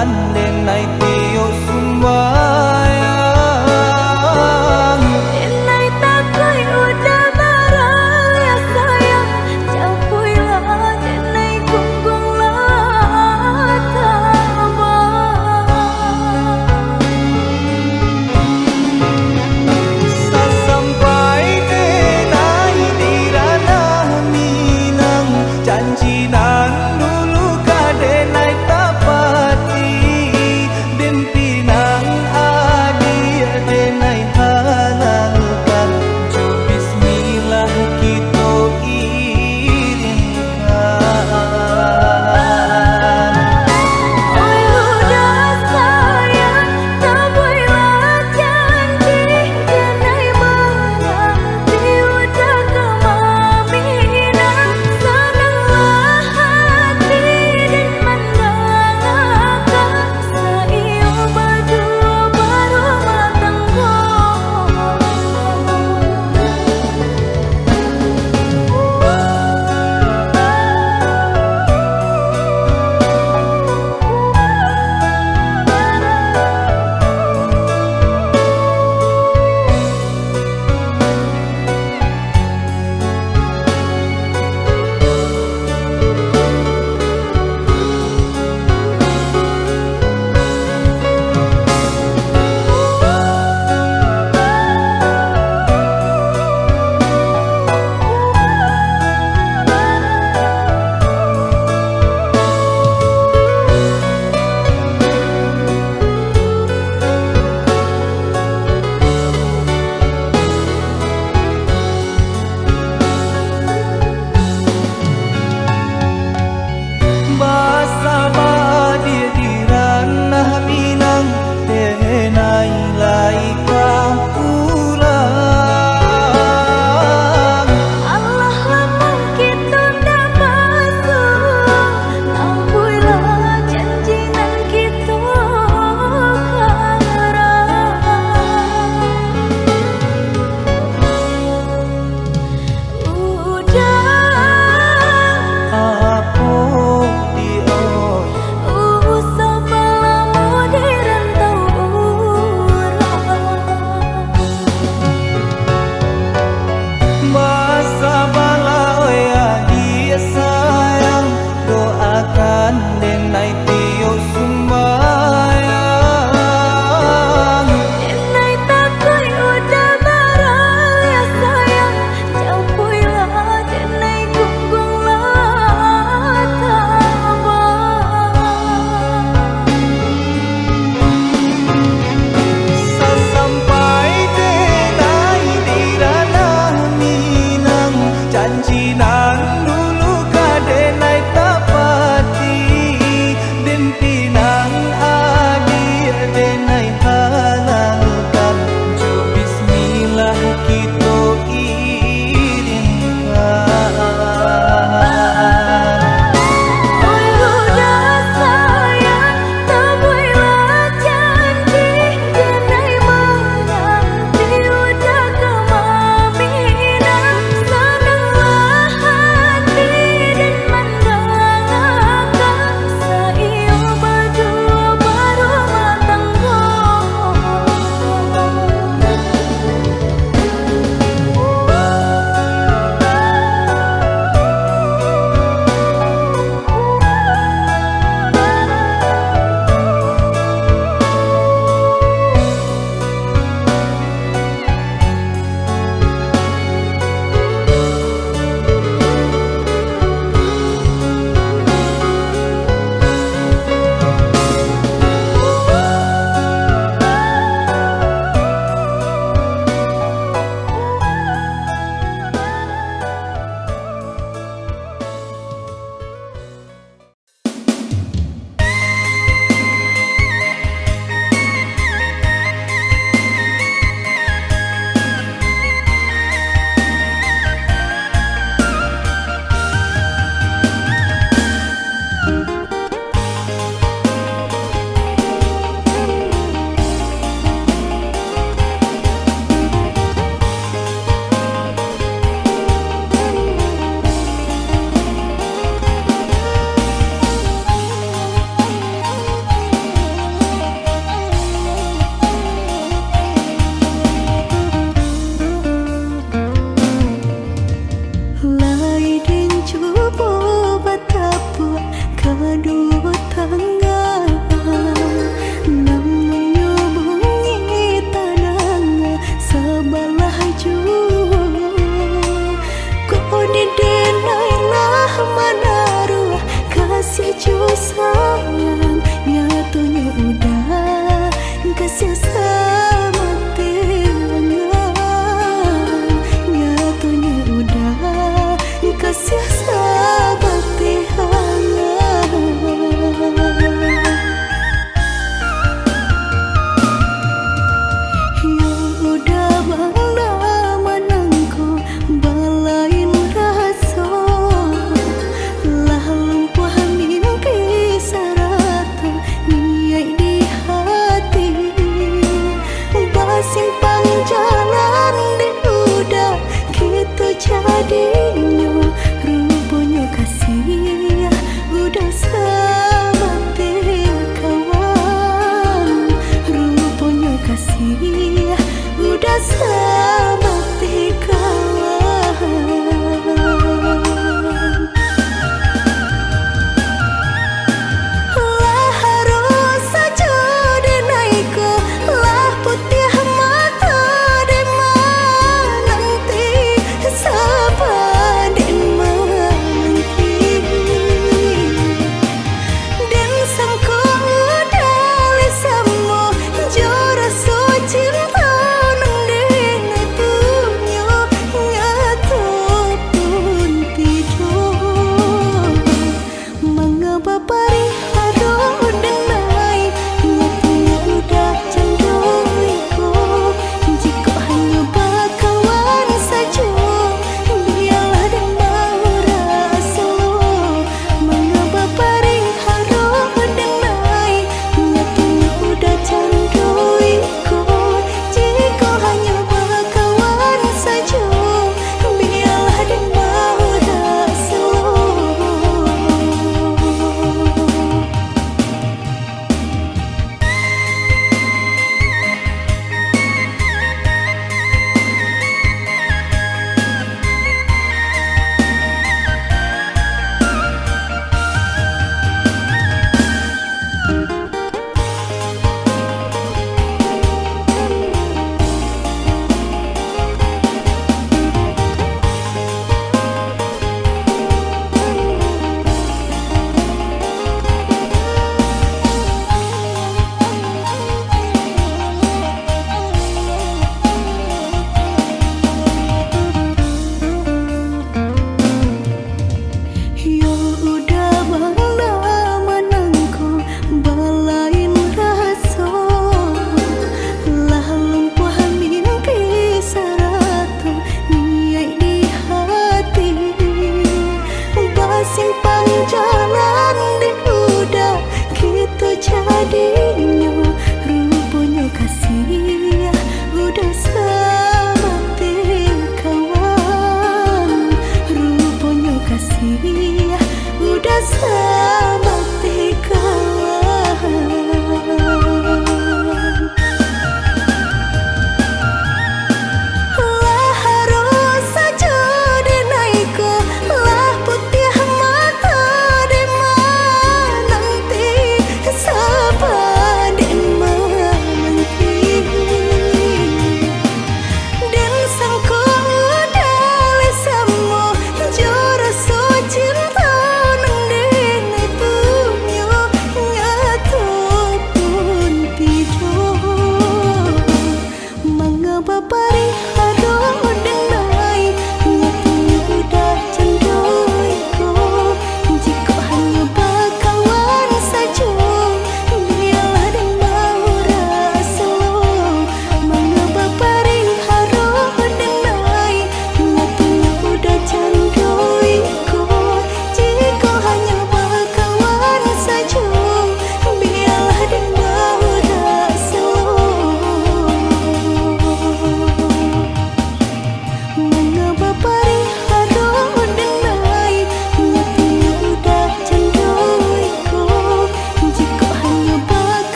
bulan denai tio sumbayang. Denai takoi udah marah ya sayang, capuilah denai gunggunglah tabang. Sasampai denai di ranah Minang, janji nan dulu ka denai tapati.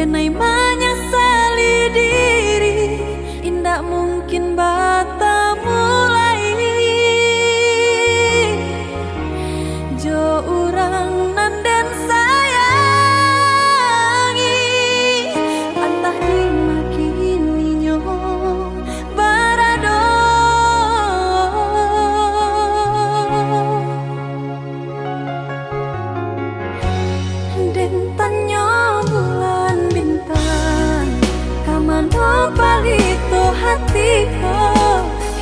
denai menyesali diri, indak mungkin bata mulai. Jo urang nan den sayangi, antah dimakini nyo barado. Den tanyo bulan bintang, kamano palito hatiku,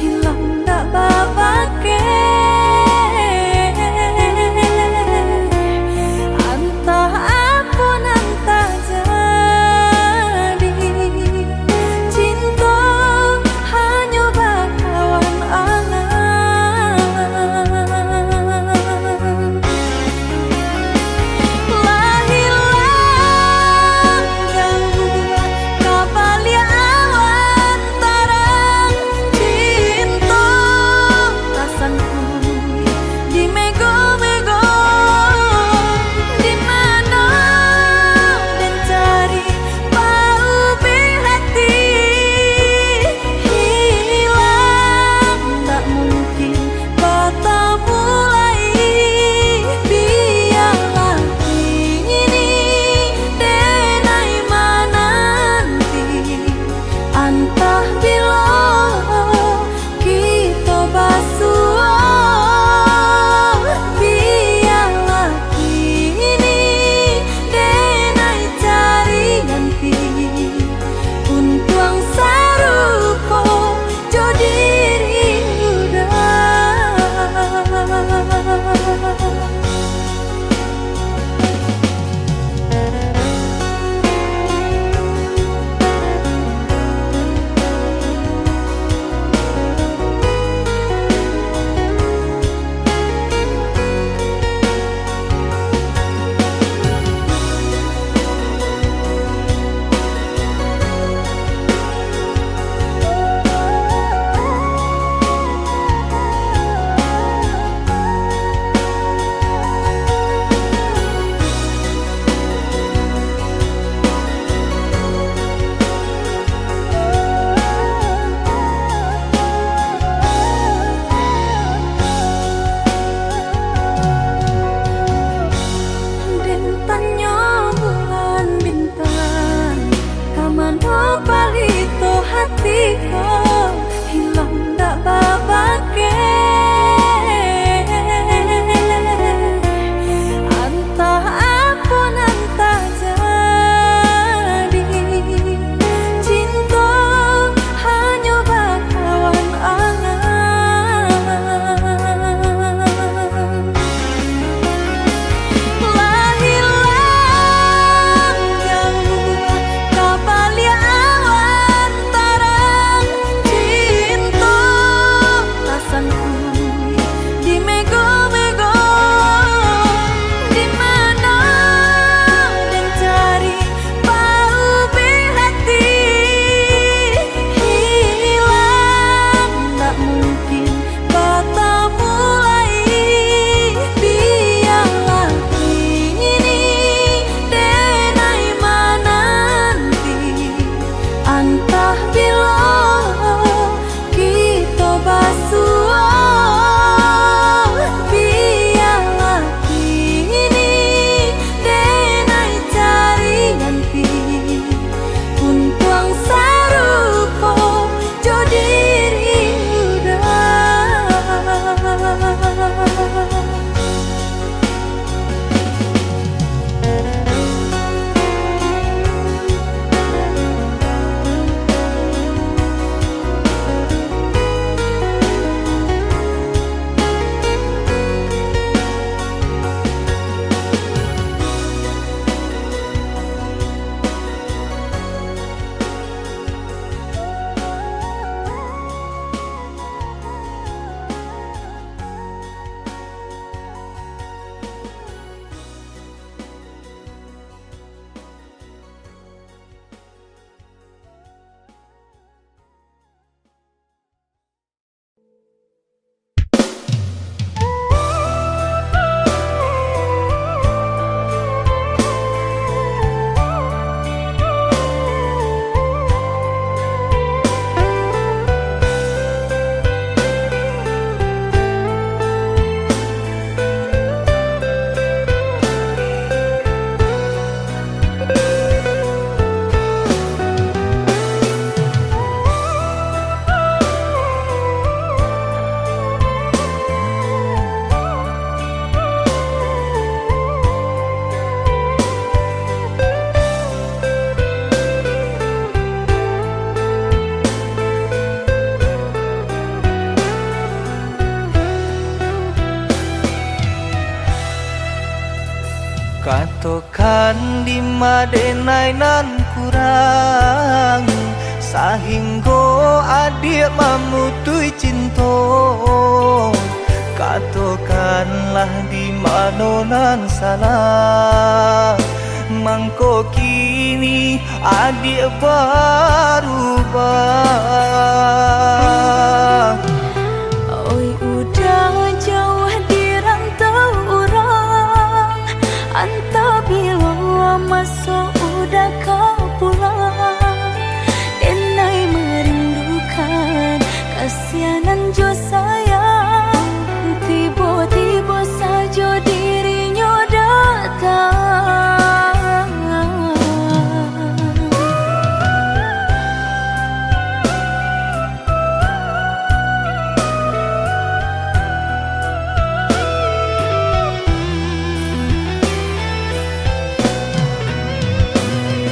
hilang dak babake. Antah apun antah jadi, cinta hanya bakawan angan. Lahilang jauh kabalia awan tarang, cinta rasanku di mego-mego. Di mana dan cari paubi hati, hilang tak mungkin bata mulai. Biarlah ini denai mananti, antah bila kita basuh. Biarlah ini denai cari ganti, untuang saruko jo diri udah. Den tanyo bulan bintang, kamano palito hatiku, hilang dak babake. Antah apun antah jadi, cinta hanya bakawan angan. Lahilang jauh kabalia awan tarang, cinta rasanku di mego-mego. Di mana dan cari paubi hati, hilang tak mungkin bata mulai. Biarlah ini denai mananti, antah bila kita basuh. Biarlah ini denai cari ganti, untuang saruko jo diri udah. di madenai nan kurang sahingga adik memutui cinta. Katakanlah di mana nan salah, mangko kini adik berubah. Oi udah jauh di rantau orang, antah bila masuk udah kau pulang. Denai merindukan kasihanan jo sayang, tiba-tiba saja dirinya datang.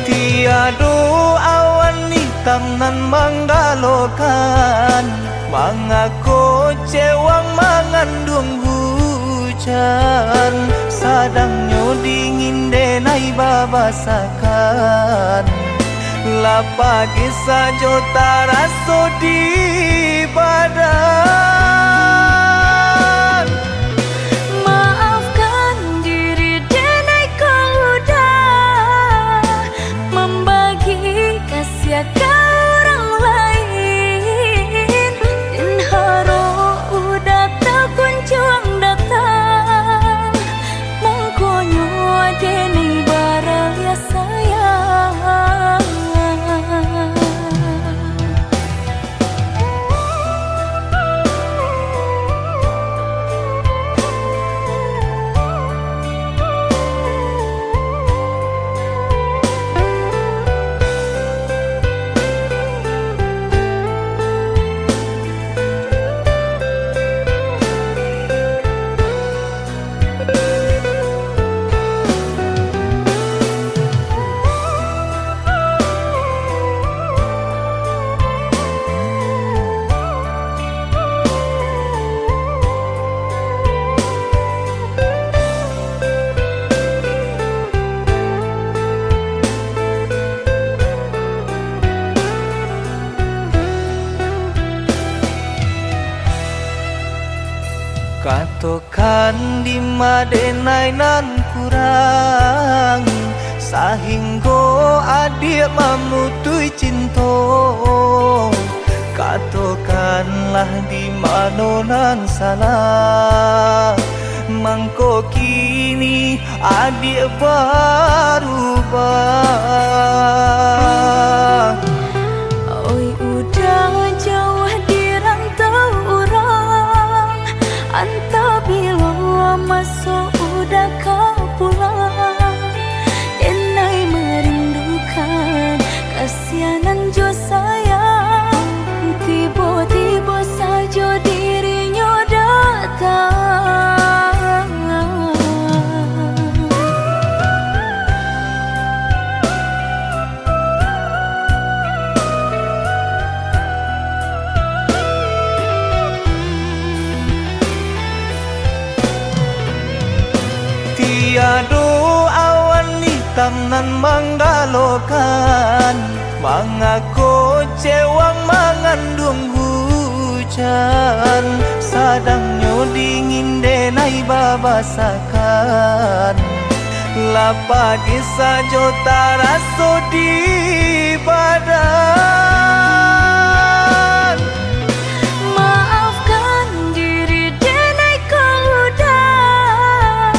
Tiada awan hitam nan menggalokan, mengaku cewang mengandung hujan. Sadangnya dingin denai babasakan, lapagi saja taraso di badan. Maafkan diri denai kau udah membagi kasih ke orang lain, dan harap udah tak kunjung datang. Mengkonyo denai baraya sayang. Katakan di madenai nan kurang sahingga adik memutui cinta. Katakanlah di mana nan salah, mangko kini adik berubah. Oi udah jauh di rantau orang, antah bila masuk udah kau pulang. Denai merindukan kasihanan jo sayang, tiba-tiba saja dirinya datang. Tiada awan hitam nan menggalokan, mengaku cewang mengandung hujan. Sadangnya dingin denai babasakan, lapagi saja taraso di badan. Maafkan diri denai kau udah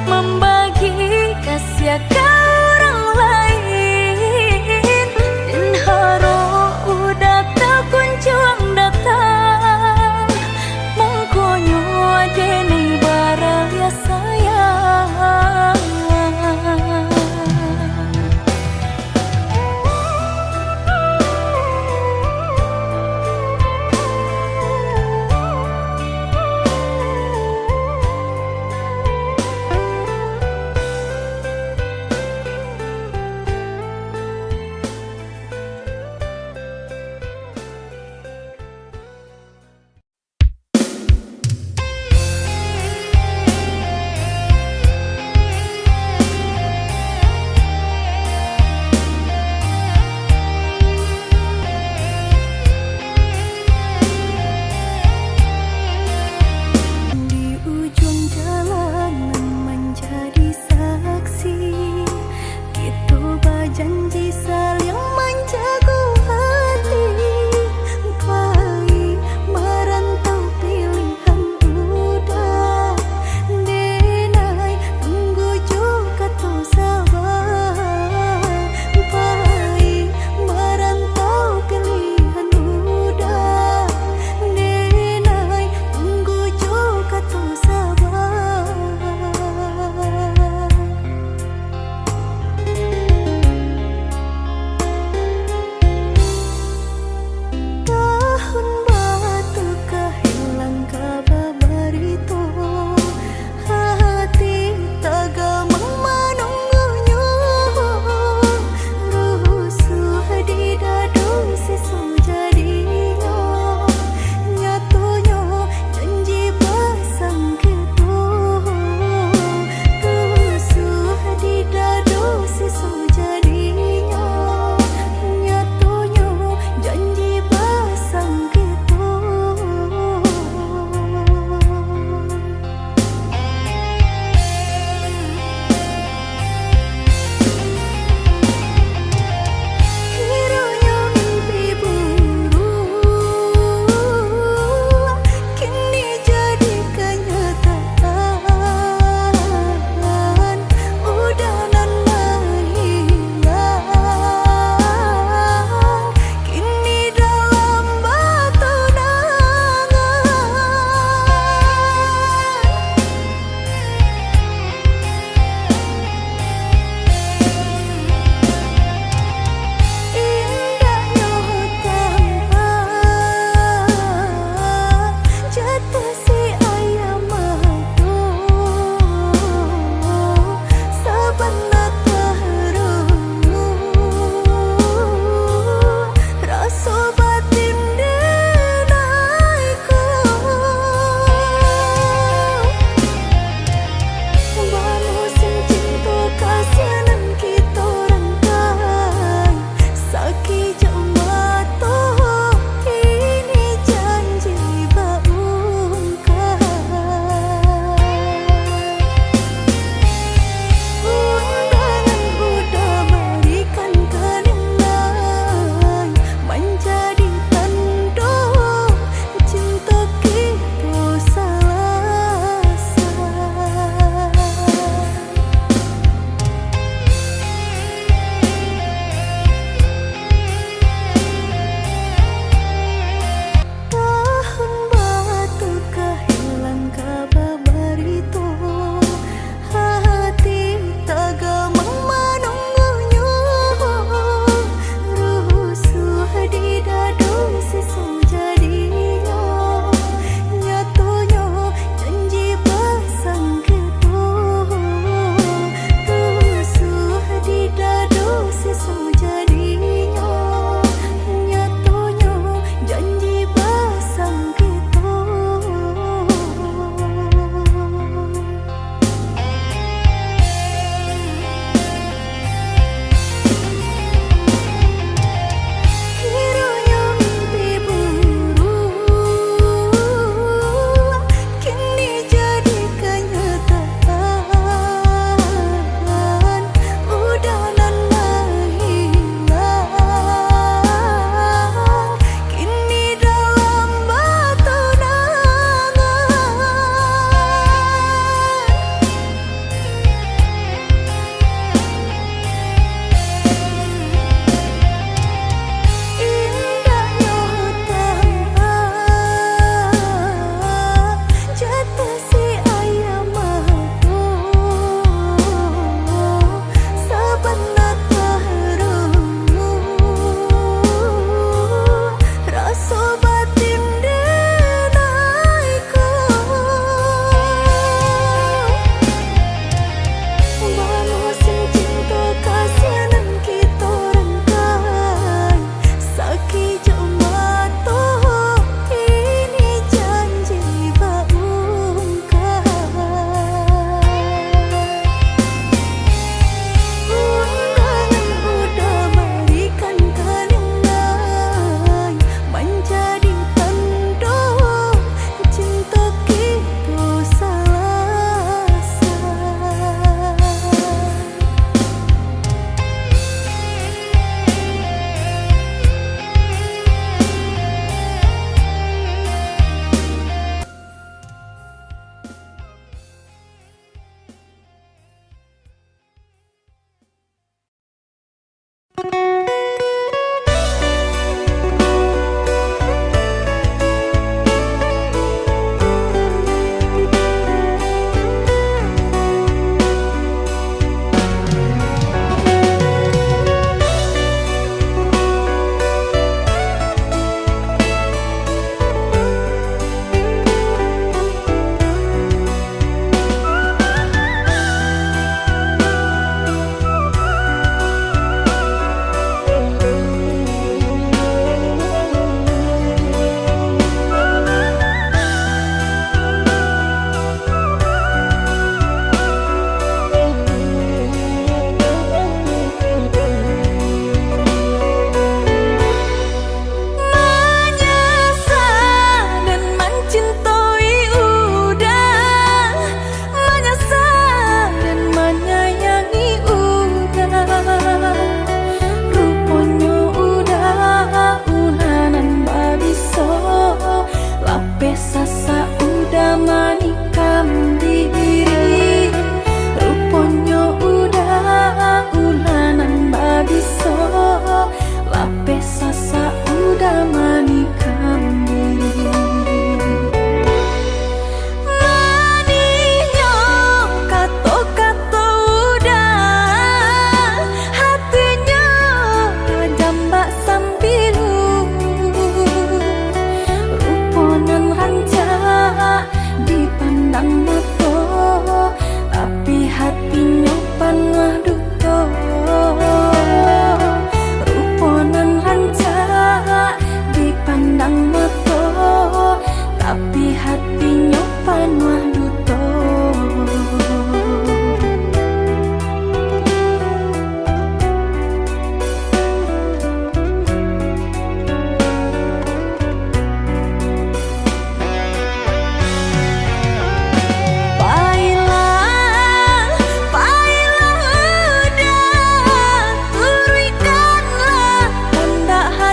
membagi kasih ke orang lain, dan harap udah tak kunjung datang. Mengkonyo denai baraya sayang.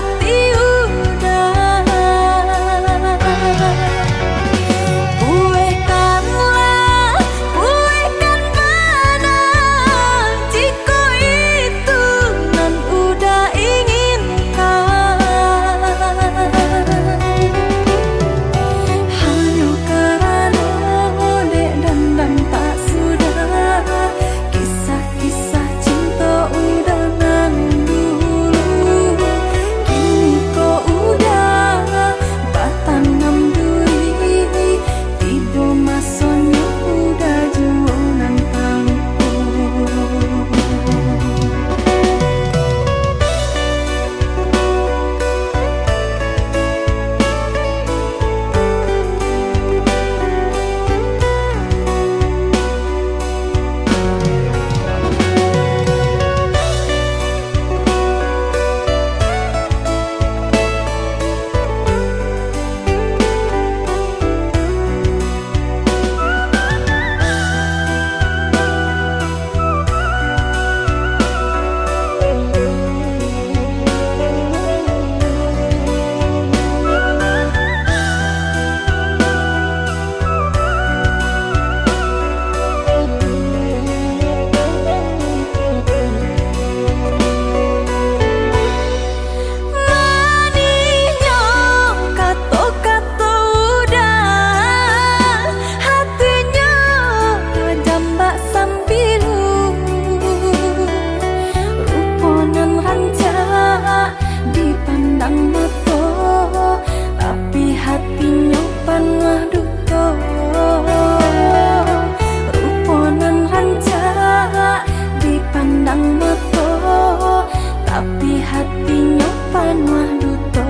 hati udah. Buihkanlah, buihkan mana jika itu nan udah inginkan. Hanya karena dek dan tak sudah, kisah-kisah cinta udah nan dulu. Kini kau udah batanam duri, tiba masanya udah jualan tangku. Maninya kato-kato udah, hatinya jambak sambilu. Ruponan rancak dipandang mata, tapi hatinya panah duka. Ruponan rancak dipandang mata, tapi hatinya panah duka.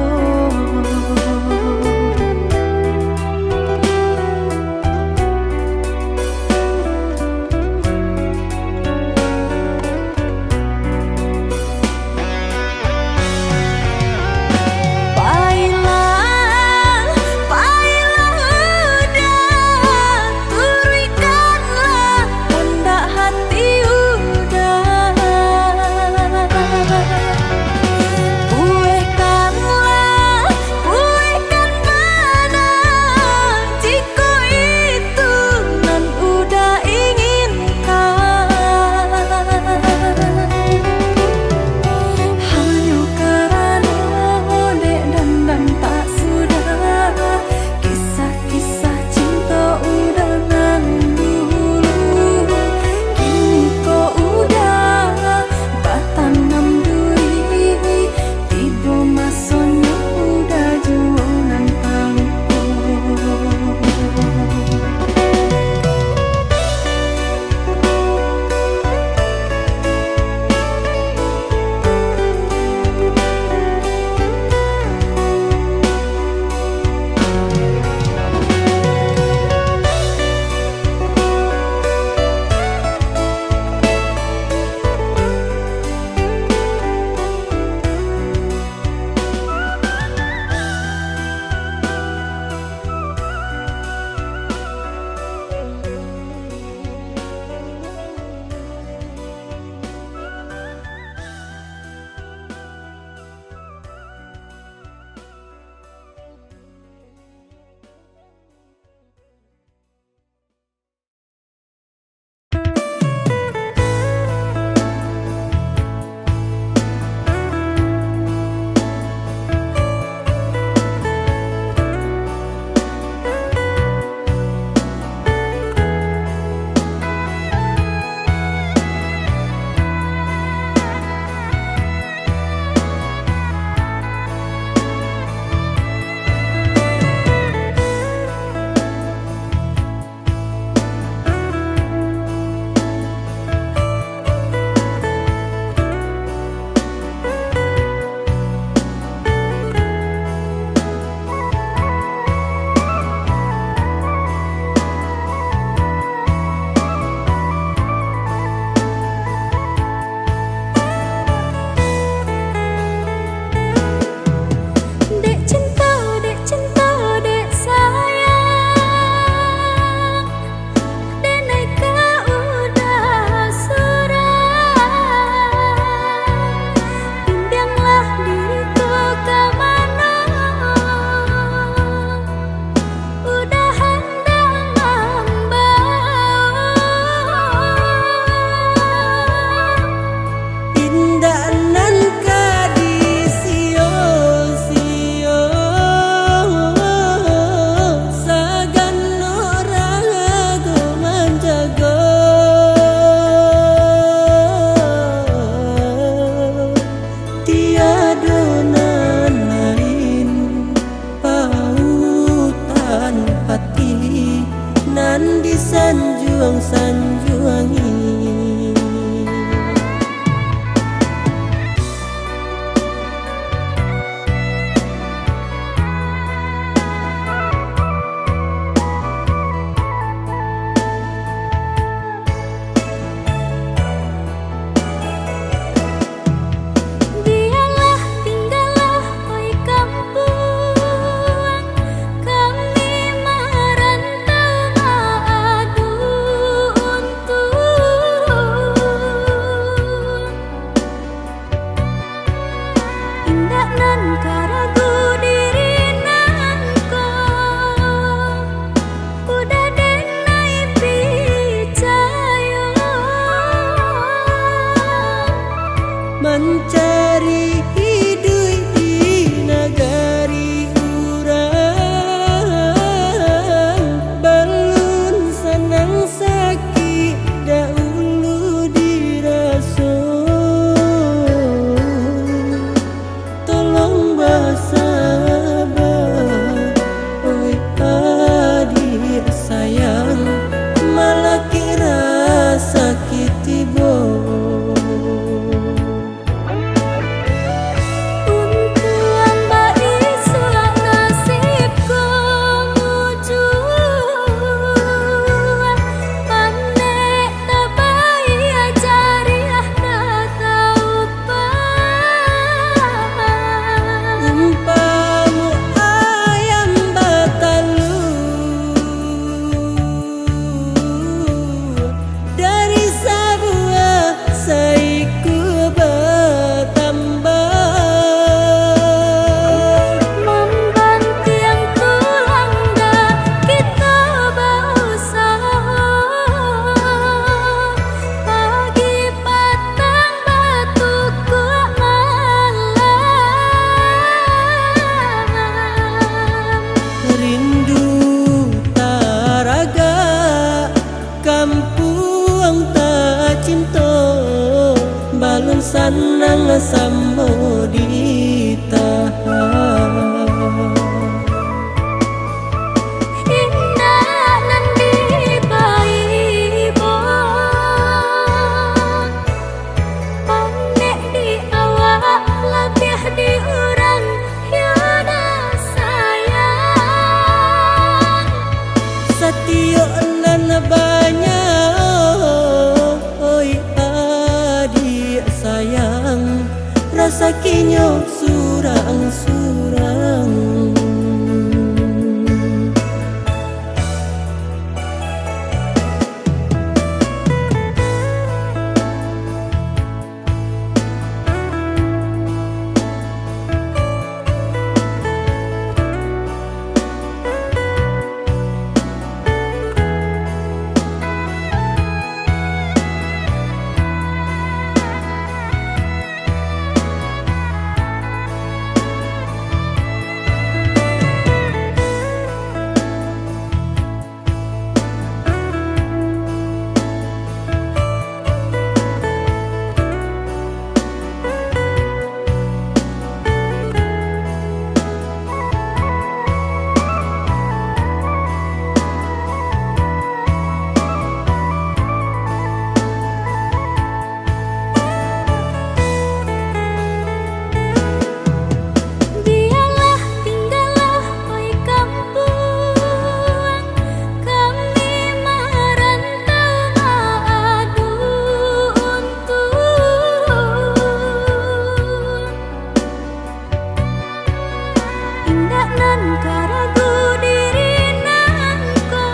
nan karagu diri nangko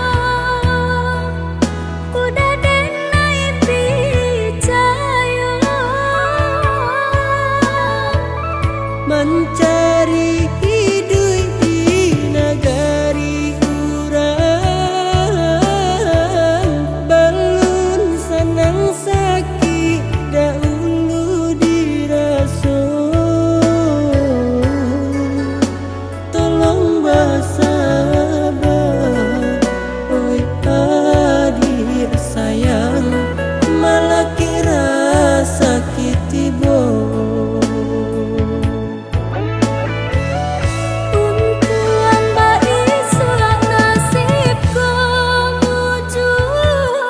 udah denai picayo mencari hidup di negari urang belum senang sakit dahulu diraso tolong bersabar oi adik sayang malah kira sakit tiba untuan baik surat nasibku mujuan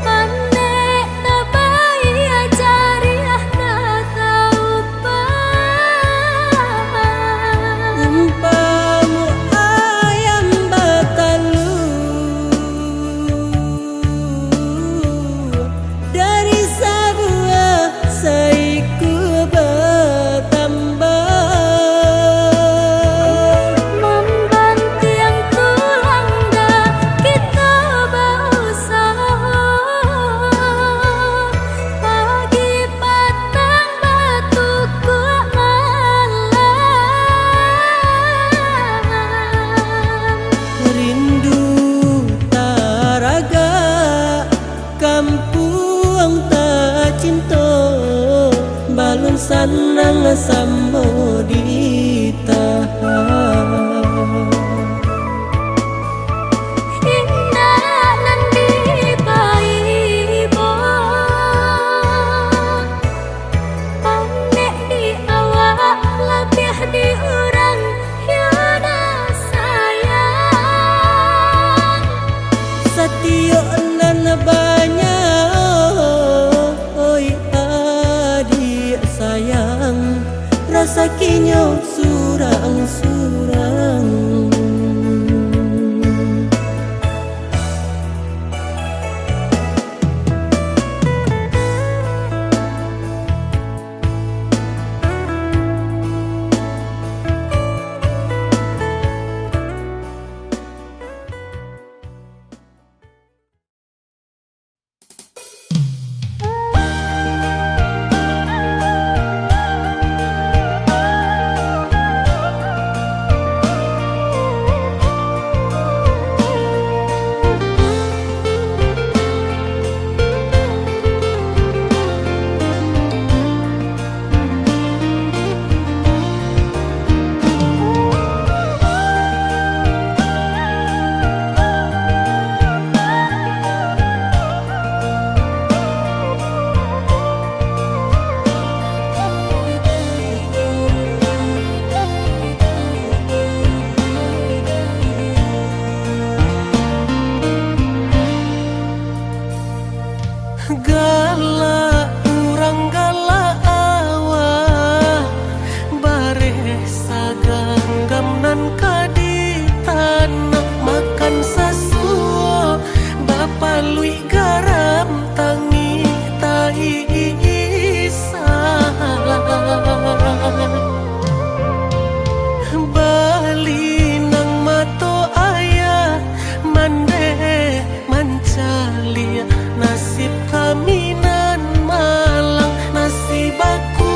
pandai tabai ajari tak tahu umpamu ayam batalu dari sebuah saiku bertambah membantu yang tulang dah kita berusaha pagi petang batu malam rindu taraga kampung tak cinta balon sanang sambo ditahan indah nan dipaibo pandai di awak lebih di orang yada sayang satio nan banyak oi adik sayang rasa kinyo surang-surang galak urang galak awah bare saganggam nan kadi tanah makan sasuo bapa lui garam tangi tai bali nang mato ayah mande mancalia nasib kami nan malang nasib aku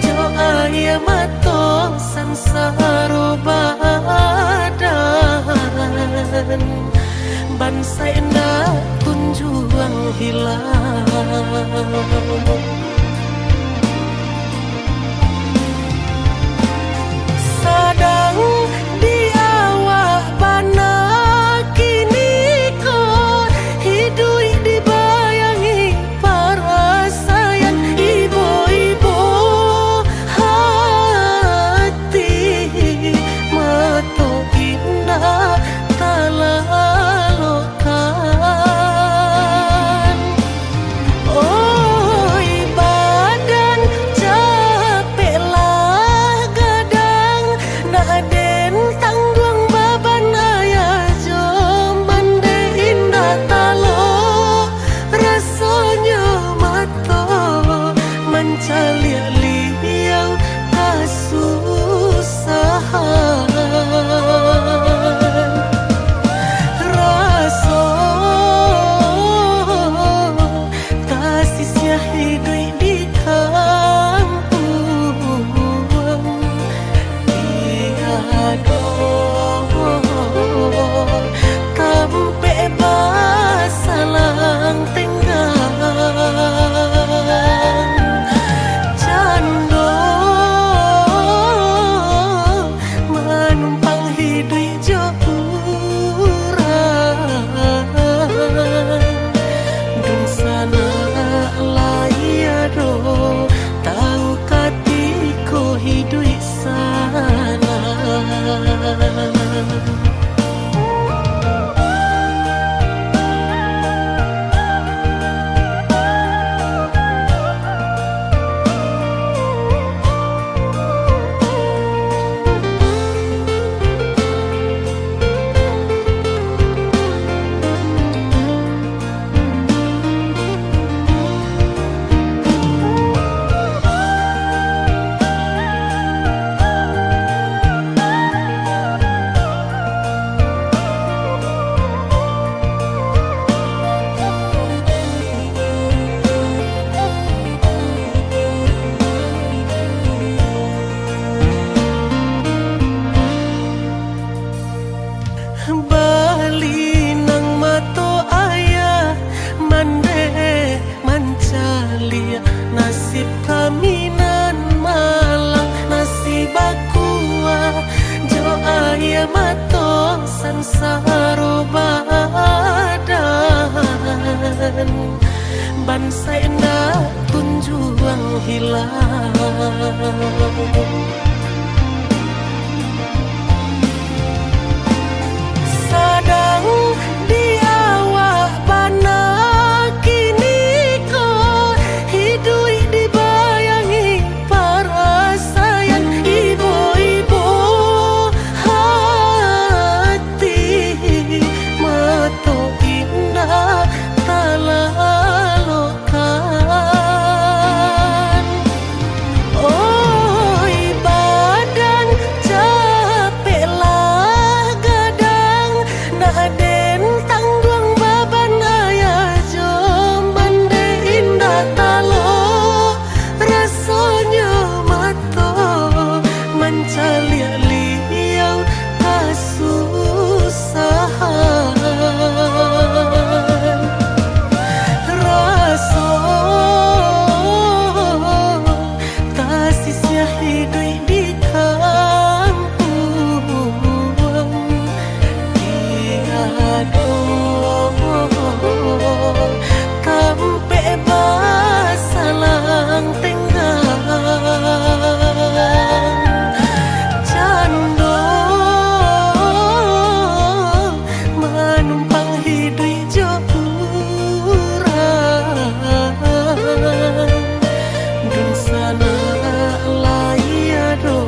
jo ayah mato sansaro badan bangsa nak kunjuang hilang sadang di awak panah kini kau hidup dibayangi para sayang ibu-ibu hati mata indah talalokan oi Sadang di awak bana kini ko hidui dibayangi para sayang ibu-ibu hati mato indah talalokan. Oi badan capek lah gadang naden tanggung baban ayah jombang de indah talo rasanya mato mencalia-liau kasusahan raso tasisnya hidup di kampung tiado kampe basalang tenggang cando manumpang hidup jokurang dun sana layado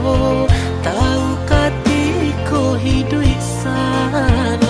tahu katiko hidup sana.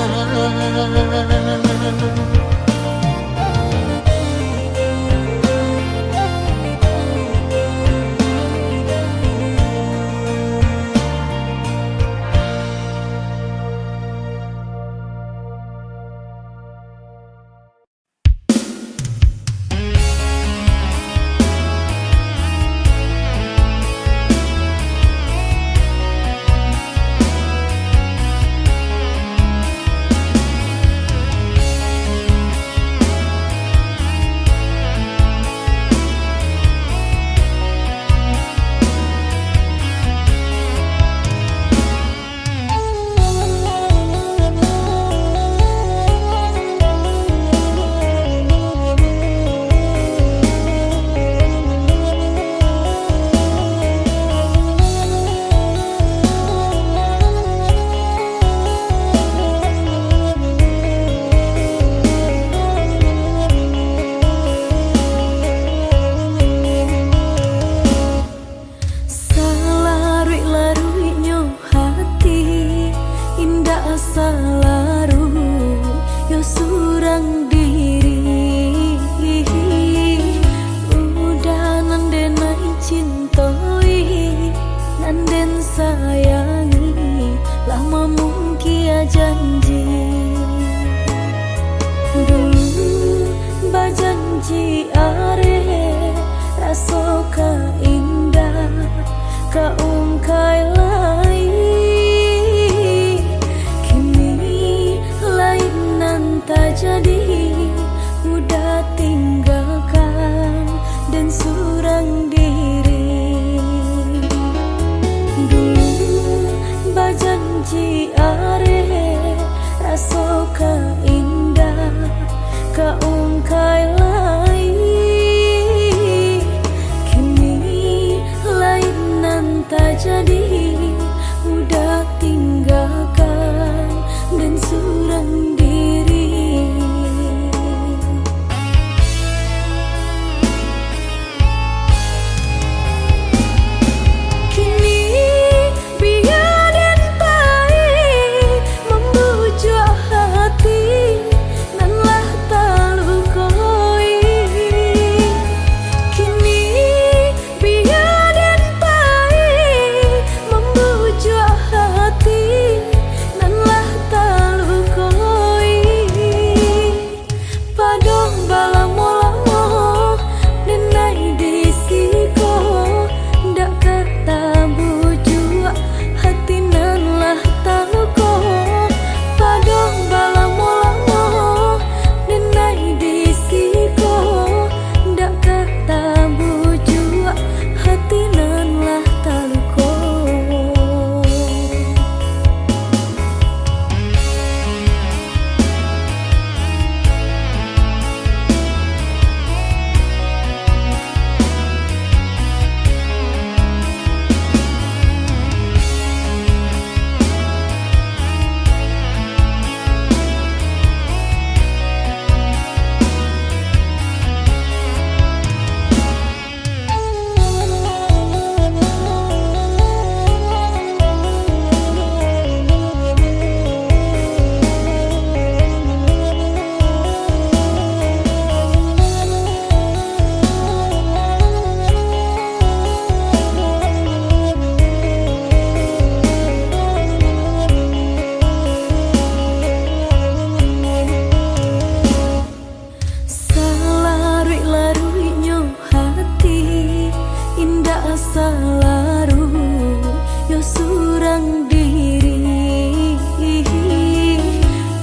yo surang diri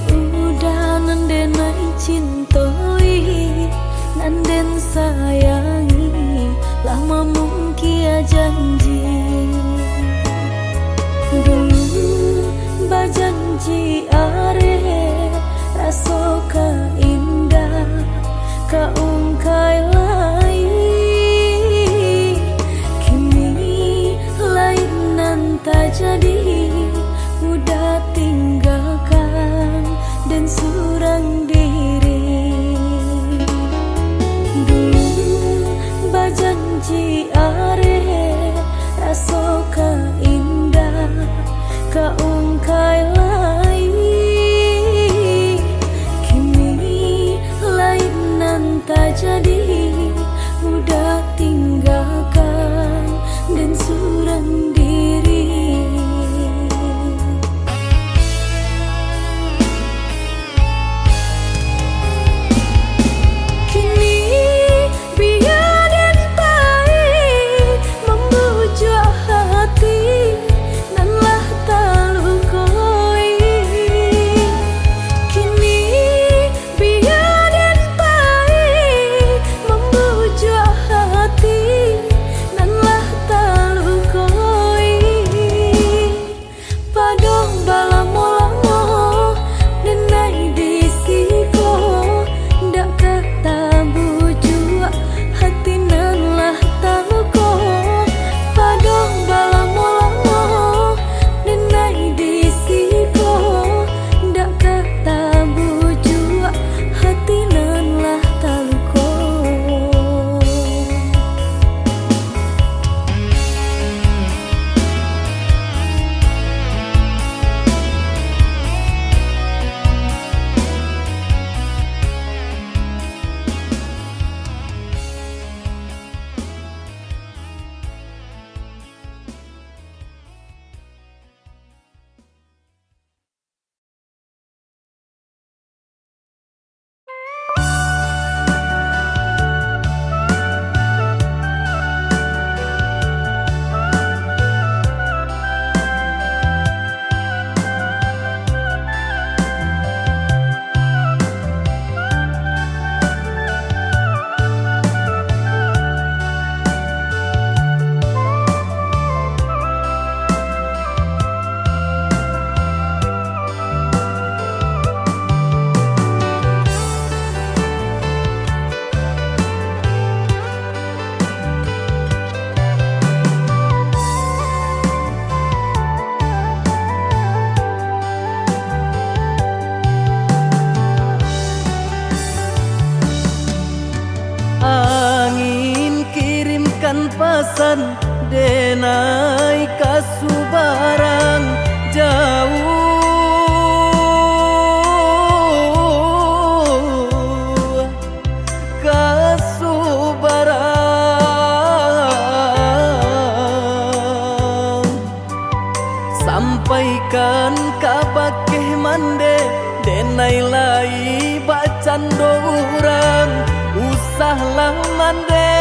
udah nandenai cintoi nanden sayangi lama mungkin janji dulu bajanji are raso ka indah ka ungkai lai kini lain nan tak jadi udah tinggalkan dan surang diri dulu bajanji are raso ka indah ka ungkai lai kini lain nan tak jadi udah tinggalkan dan surang diri kini biar dan pahit membujuk hati dan lah talukoi kini biar dan pahit membujuk hati dan lah talukoi padong balamo-lamo dan naik disiko dak kata bujuk hati nan lah taluko padong balamo-lamo dan naik disiko dak kata bujuk hati nan lah taluko Angin kirimkan pesan denai kasubaran jauh kasubaran sampaikan kabar mande denai lai bacan dorang usahlah mande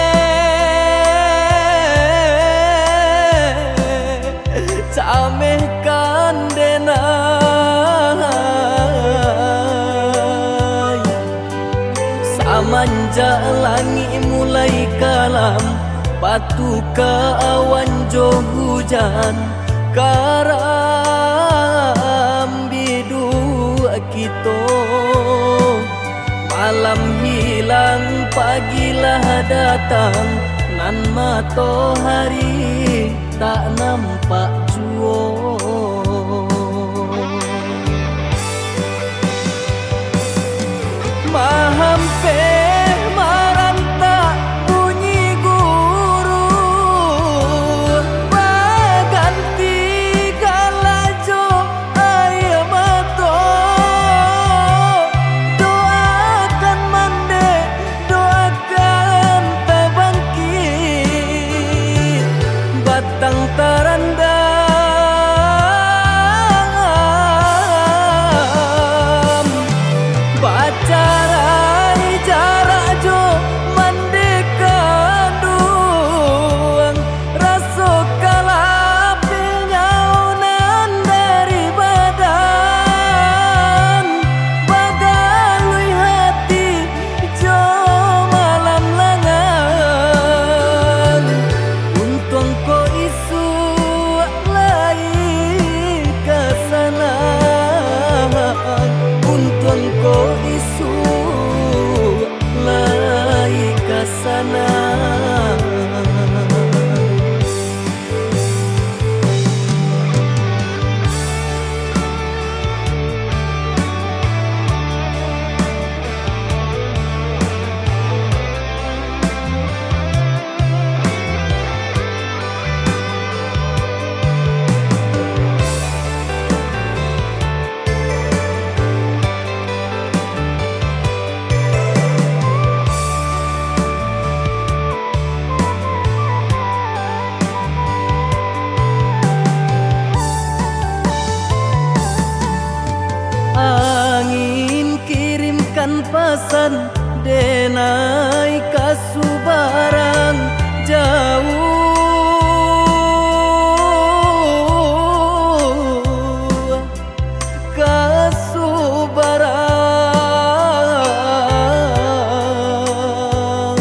camehkan denai samanja langit mulai kalam batu ke awan jo hujan karam bidu kita malam hilang pagilah datang nan matahari tak nampak jua mahampe maranta bunyi guru baganti galajo air mata doakan mande doakan tabangkit batang teranda ko isu lai kasana. Angin kirimkan pesan denai kasubarang jauh kasubarang,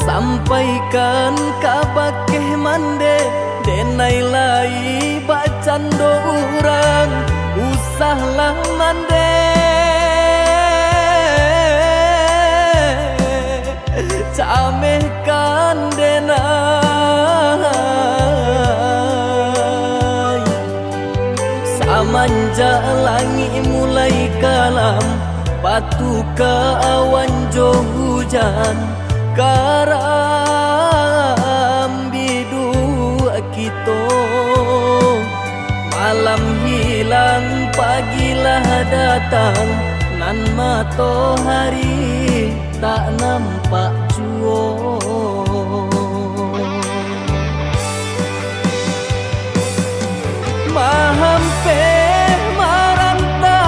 sampaikan kabar keh mande denai lai bacando urang usahlah mande camehkan denai samanja langit mulai kalam batu ke awan jo hujan karam bidu kito malam hilang pagilah datang nan matahari tak nampak jua. Mahampe maranta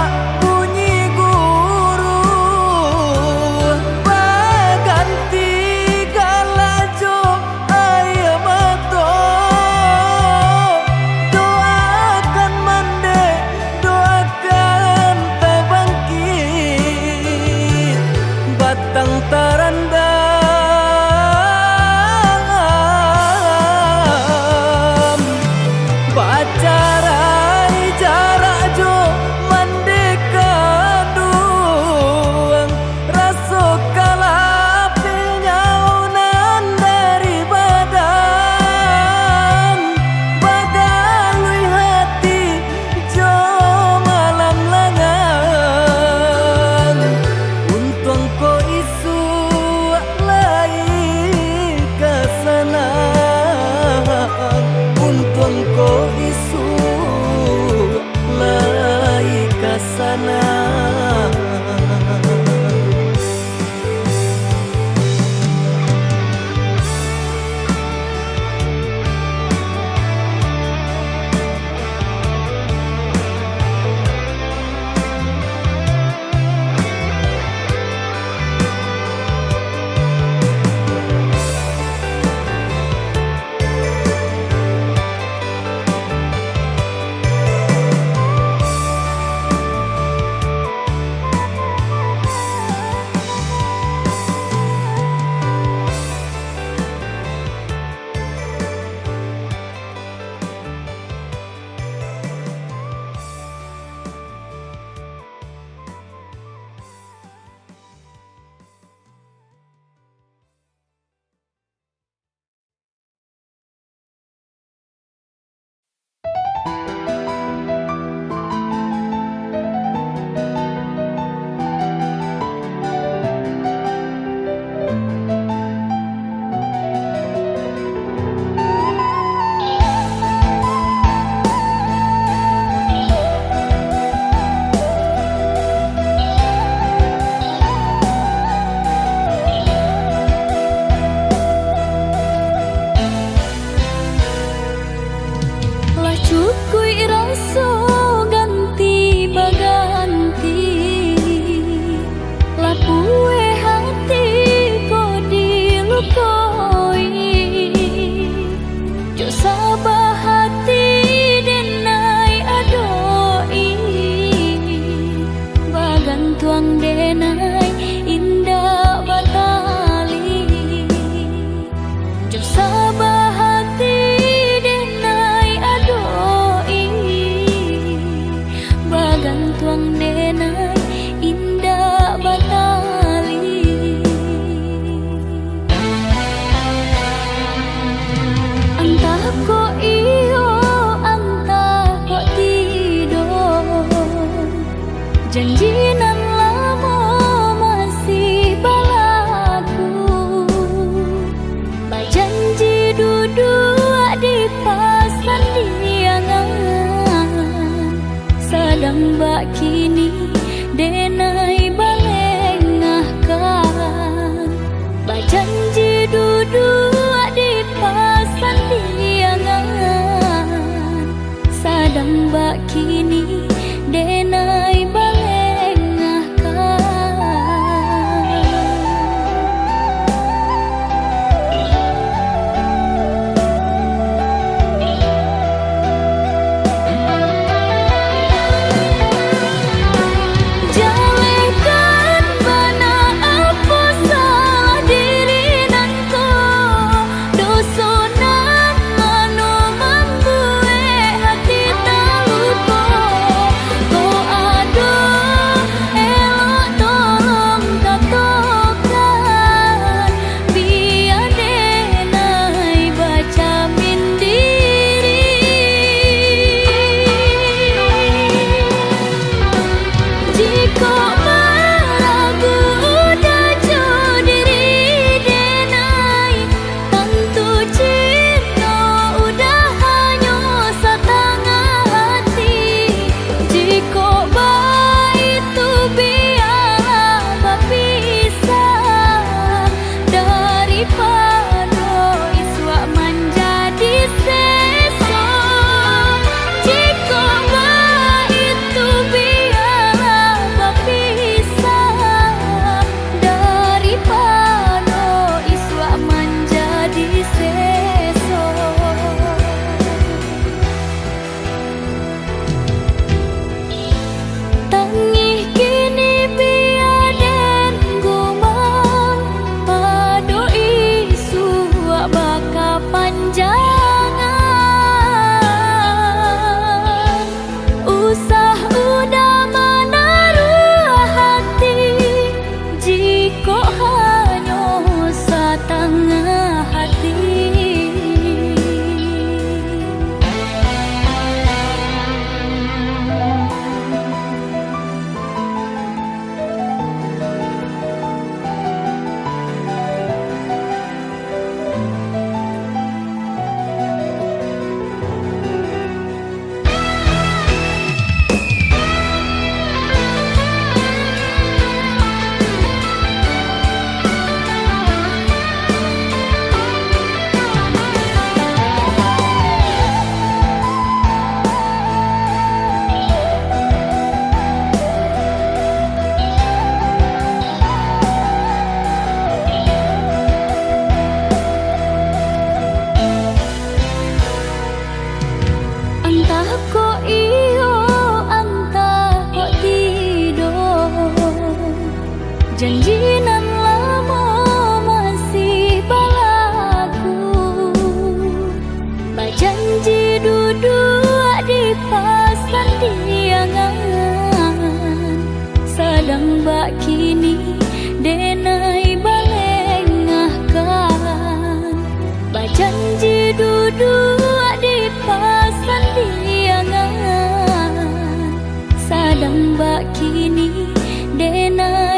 bunyi guru baganti galajo ayam mato doakan mande doakan tabangkit batang tarandam bacarai jarak jo mandeka duang raso kalape nyaunan dari badan bagalui hati jo malam langan untung ko isu lai kasana untung ko isu lai kasana. Sadang bak kini denai balengahkan Bajanji duduk di pasan diangan Sadang bak kini denai Janji nan lama masih balaku Bajanji duduk di pasan diangan Sadang bak kini denai balengahkan Bajanji duduk di pasan diangan Sadang bak kini denai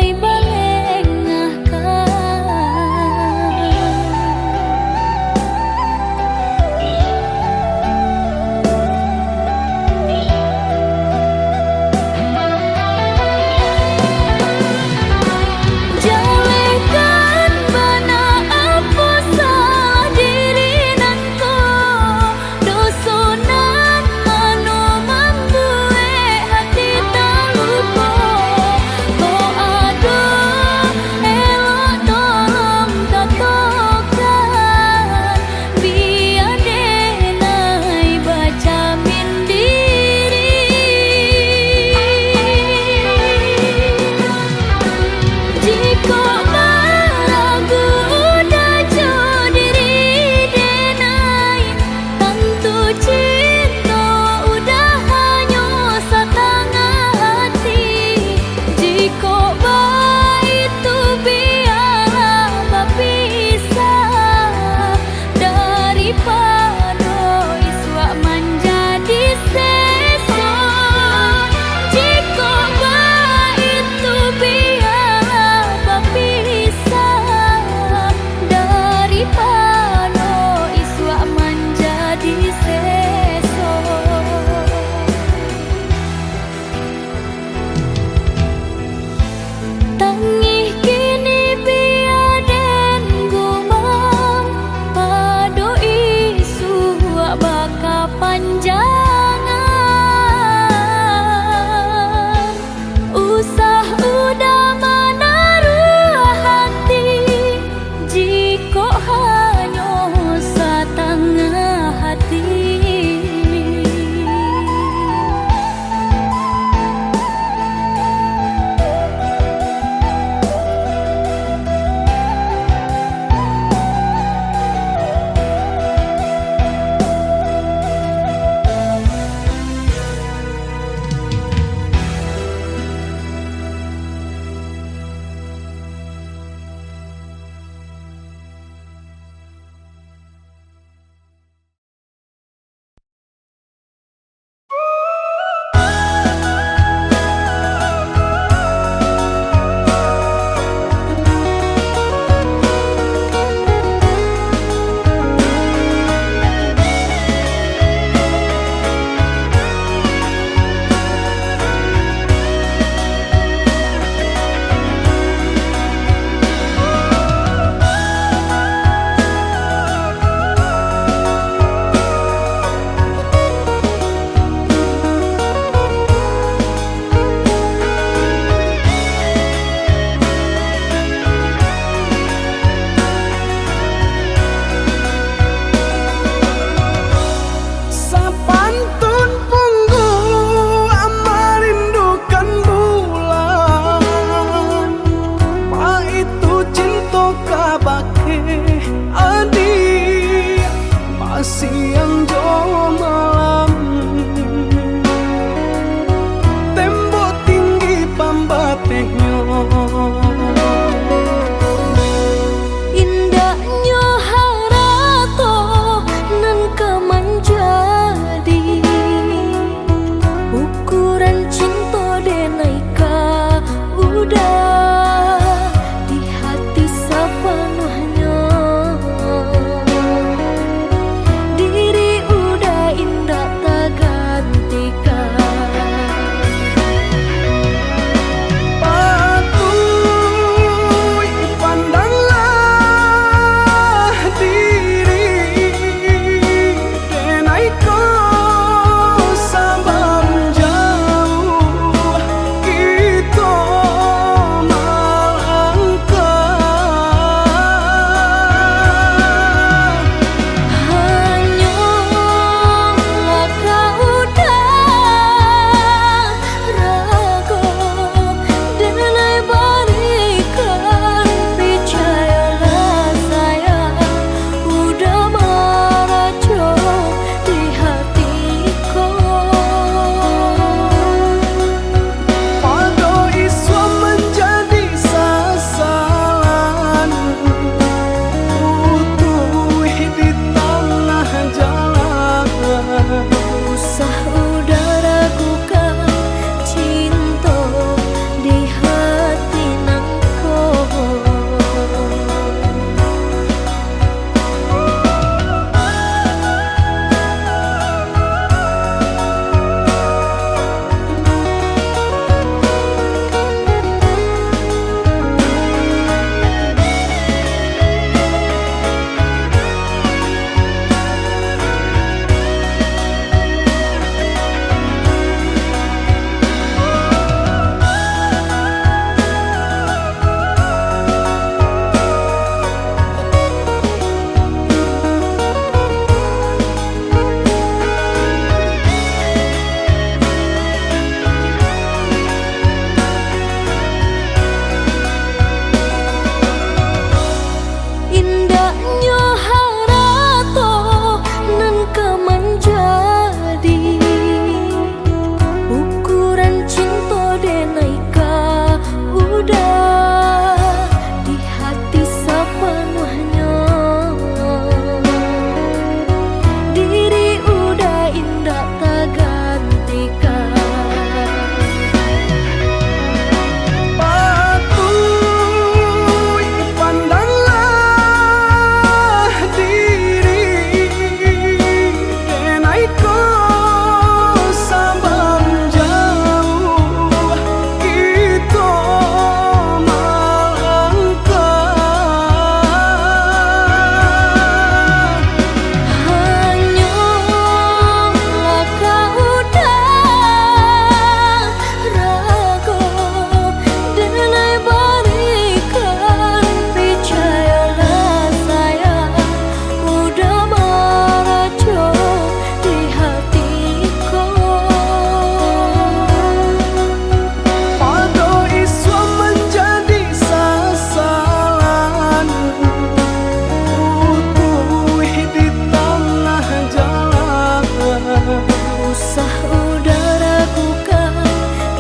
Usah udah ragukan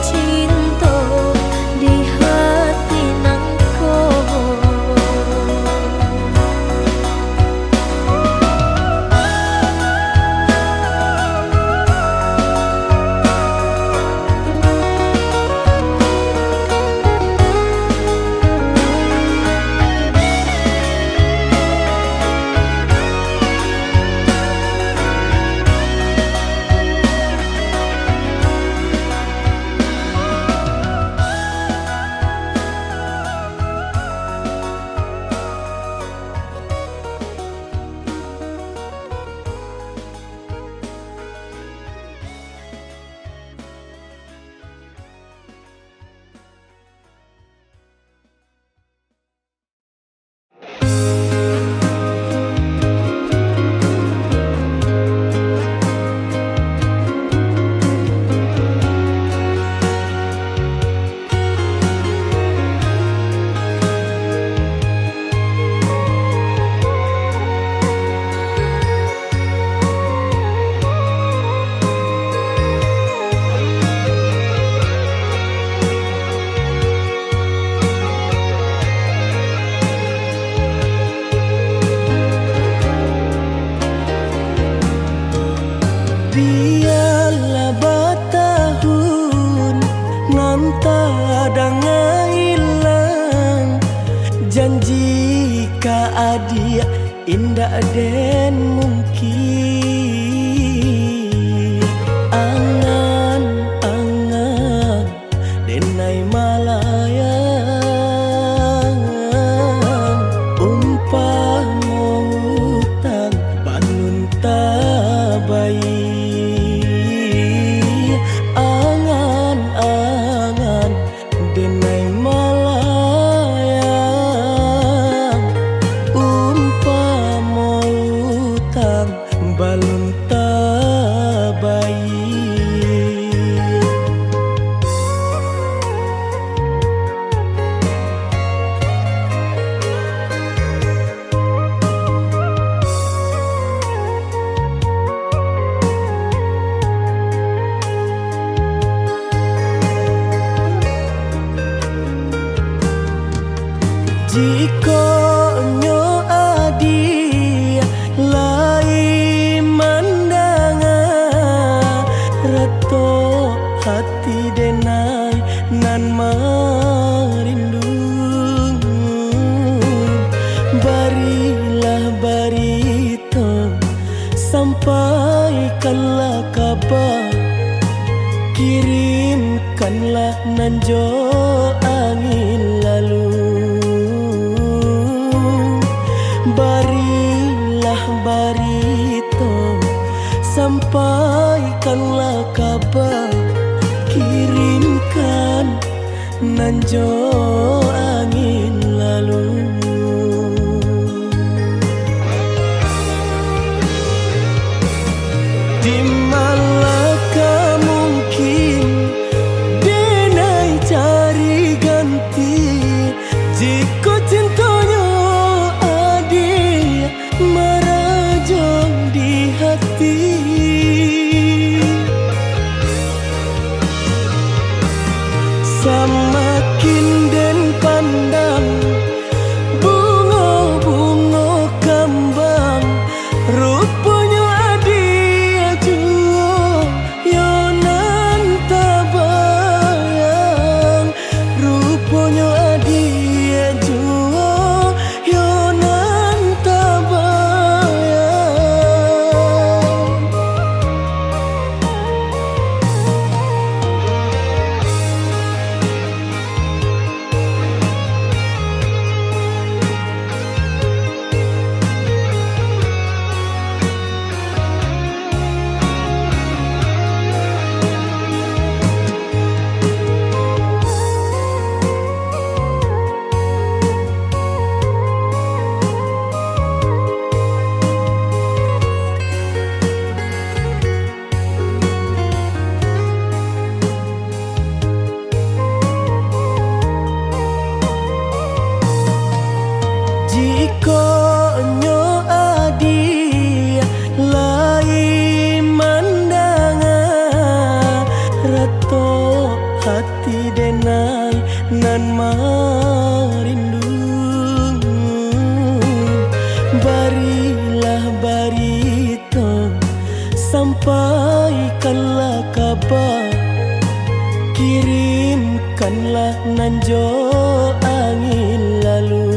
cinta di hati nangko. Biarlah batahun nan tak hilang, janji ka adia indah den mungkin. Angan-angan denai malayang, umpama utang banun tabai. Angan-angan denai malayang, umpama utang balun tabai. Jika nyo adi lai mandanga, reto hati denai nan marindung. Barilah barito, sampaikanlah kabar, kirimkanlah nanjo angin lalu. Barilah barito, sampaikanlah kabar, kirimkan nanjo angin lalu. Di manakah mungkin denai cari ganti, jika cintanya adi merajang di hati. Semakin den pandang bunga-bunga kembang, rupanya adi jua sampaikanlah kabar, kirimkanlah nanjo angin lalu.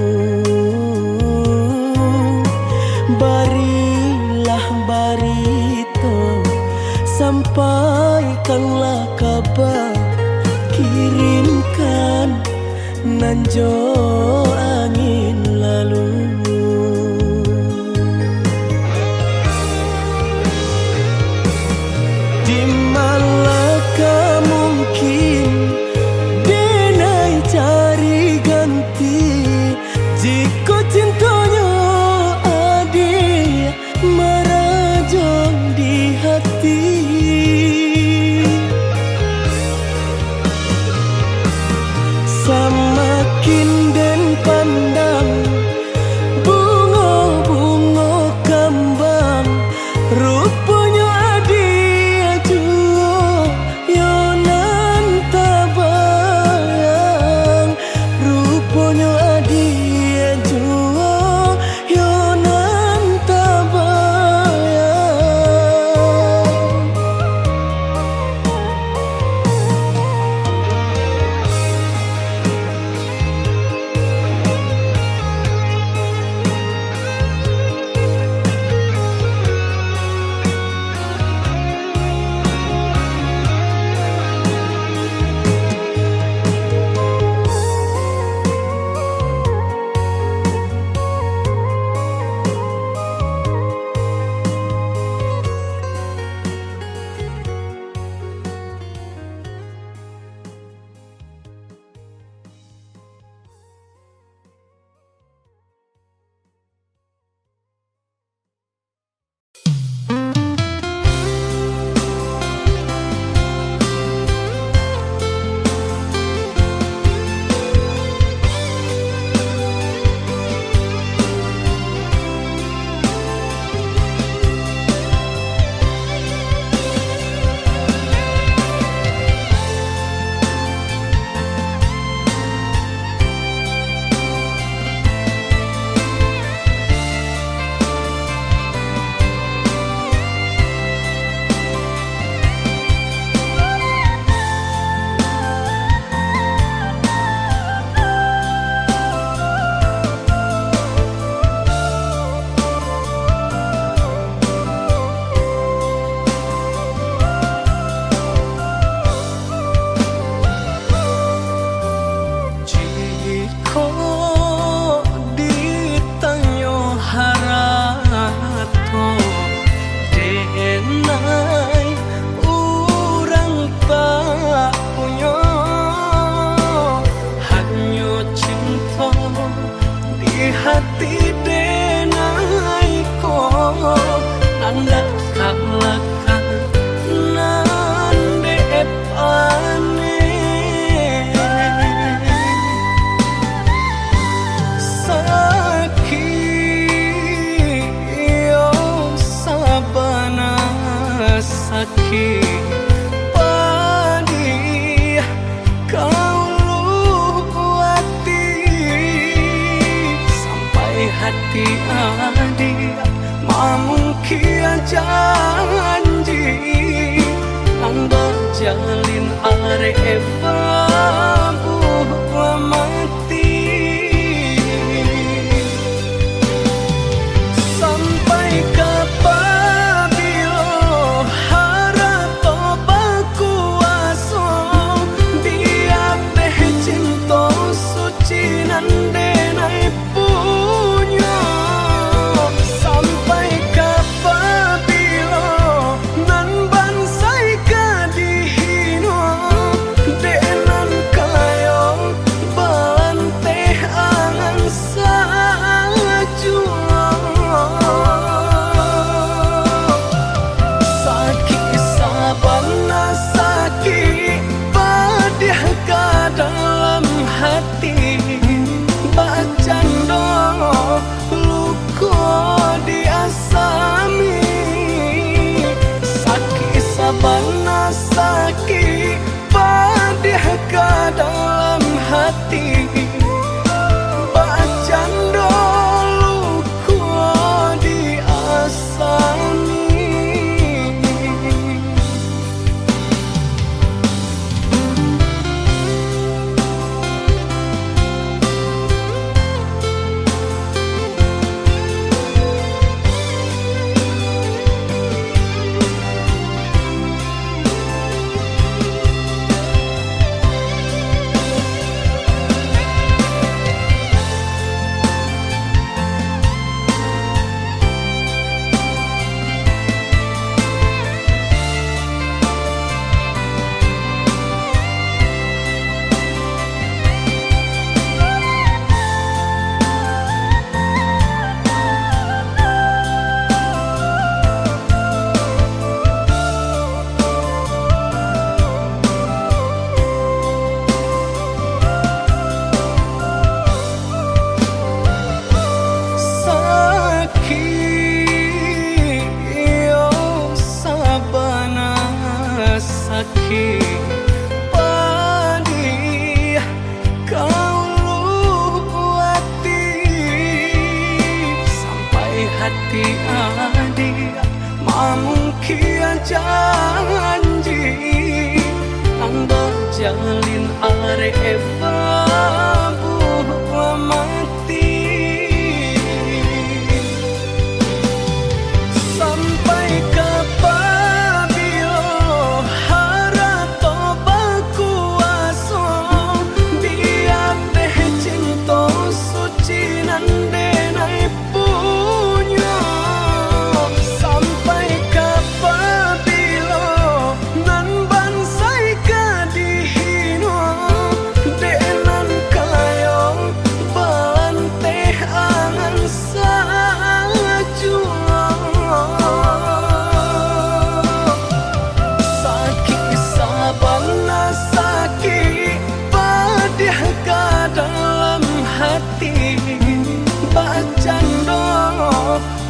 Barilah barito, sampaikanlah kabar, kirimkan nanjo angin lalu. Di manakah mungkin denai cari ganti, jika cintanya adik merajang di hati. Semakin den pandang bunga-bunga kembang, rupanya adik jua yonan tabayang, rupanya adik jua yonan tabayang. Hati denai ko nanda kalakan nande epane sakit yo sabana sakit padi kau hati adik mamungkia janji anda jalin are babu mati sampai kapabilo harap baku aso dia teh cinta suci nande naik dalam hati bacando luko diasami sakit sabana sakit padih ke dalam hati bacando luko diasami sakit padi kau luati sampai hati adik mungkin janji anda jalin arep mati sampai kapabilo harap toba kuasa biar teh cinta suci nande naik punya sampai kapabilo nan bansai kadihino denan kayo bante angan sajua sakit sabana sakit padih ka dalam hati bacando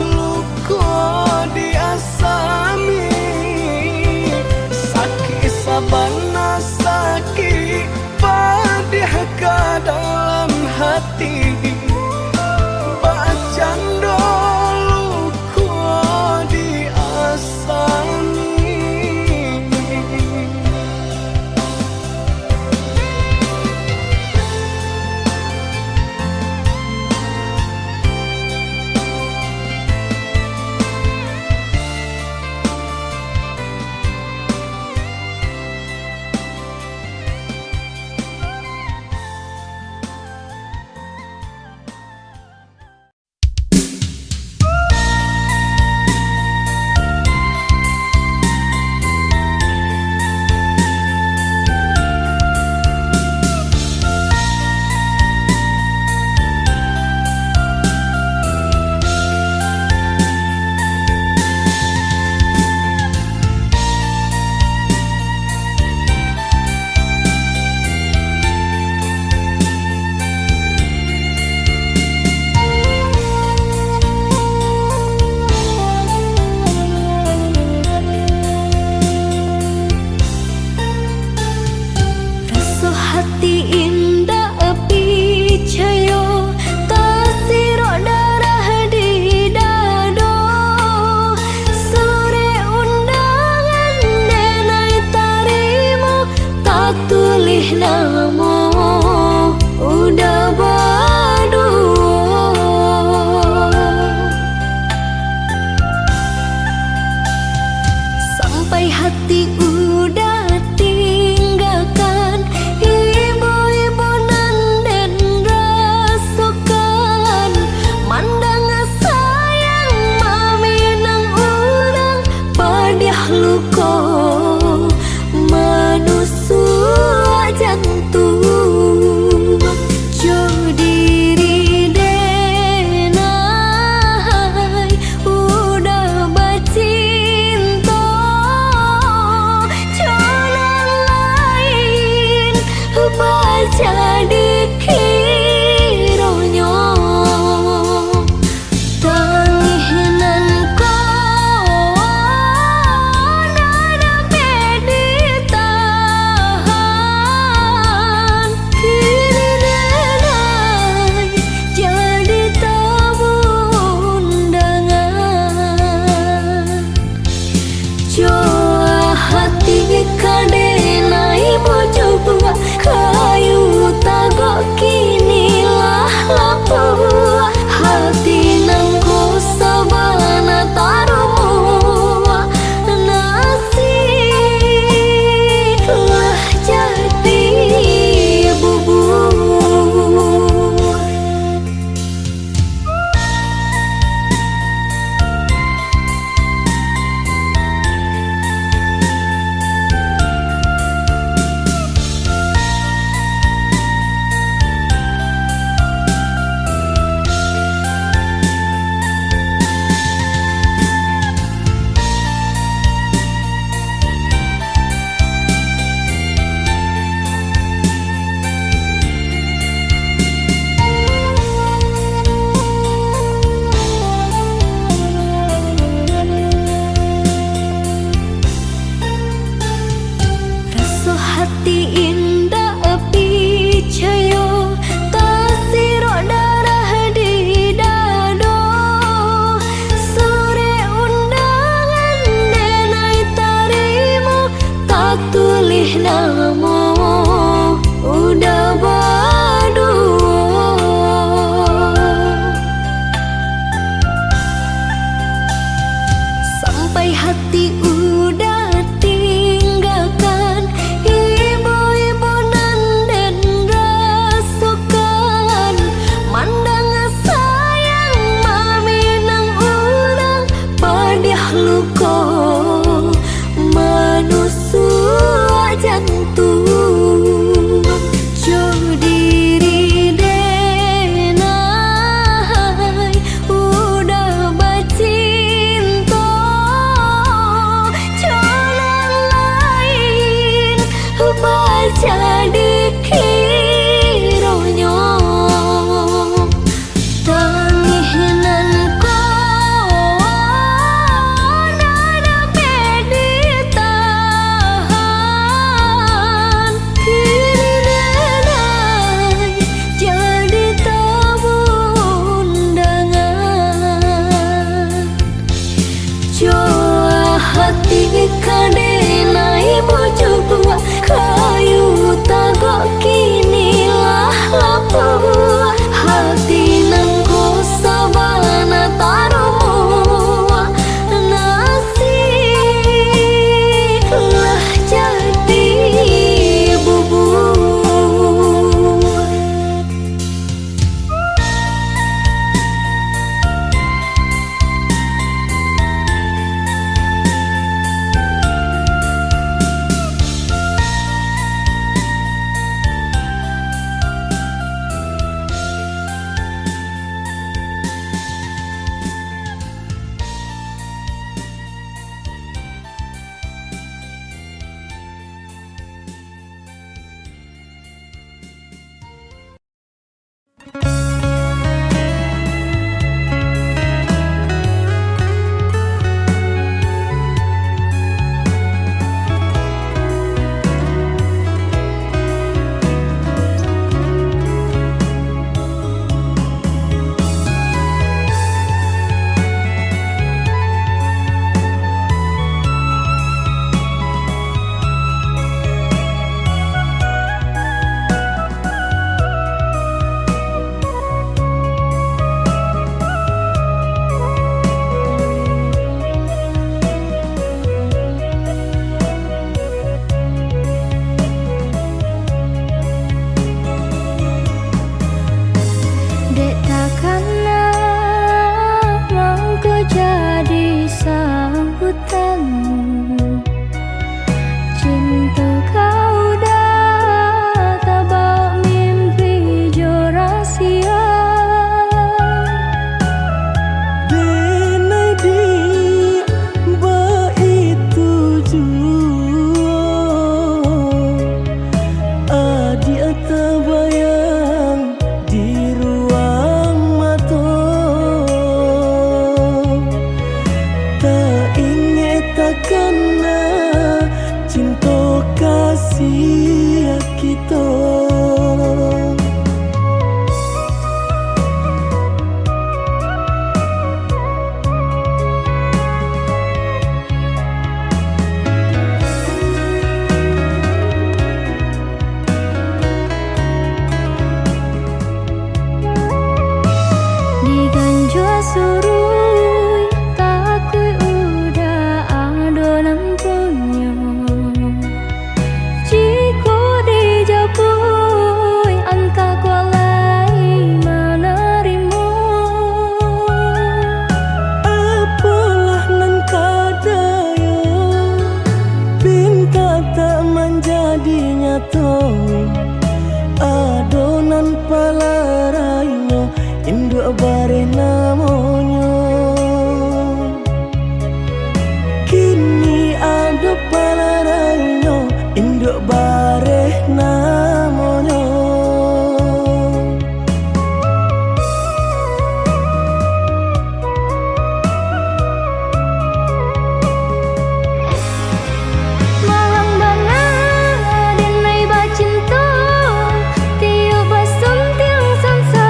luko diasami sakit sabana sakit padih ka dalam hati bacando luko diasami. Rasa hati indah api cayo tak sirok darah di dado sore undangan denai tarimo tak tulis namo udah badu sampai hati udah tinggalkan ibu-ibu nan den rasukan mandang sayang mami nang urang padih luko manusu jantung jo diri denai udah bacinta jalan lain baca dikironyo tanginan ko nada peditahan kini denai jadi tamu undangan Joa hati kadenai bojo buat kayu tak namo udah berdua. Sampai hati udah tinggalkan ibu-ibu nan den rasukan. Mandang sayang mami nang urang padiah luko manusua jantung. Jo diri denai udah bacinta. Jalan lain baca dikironyo. Tanginan ko nada peditahan. Kini denai jadi tamu undangan. Joa hati kadenai bojo tua kayu tagok kini lah lapua. Hati nang ko sabana tarumu nasib lah jadi bubur. Dek takkanlah mau kau jadi sambutanmu. Cinta kau dah tabak mimpi jo rahasia. Denai di ba itu jua adia terbayang di ruang mata. Tak ingat takkan cinta kasih kita. Diganjua surui takui udah adonan punyo. Jiko dijapui anta kualai menerima. Apalah nan kadaya pinta tak menjadi nyata. Adonan palarainya induk bare namanya. Kini ada palarainya induk bare namanya. Malang banget denai bacinta tiup basum tiang sansa.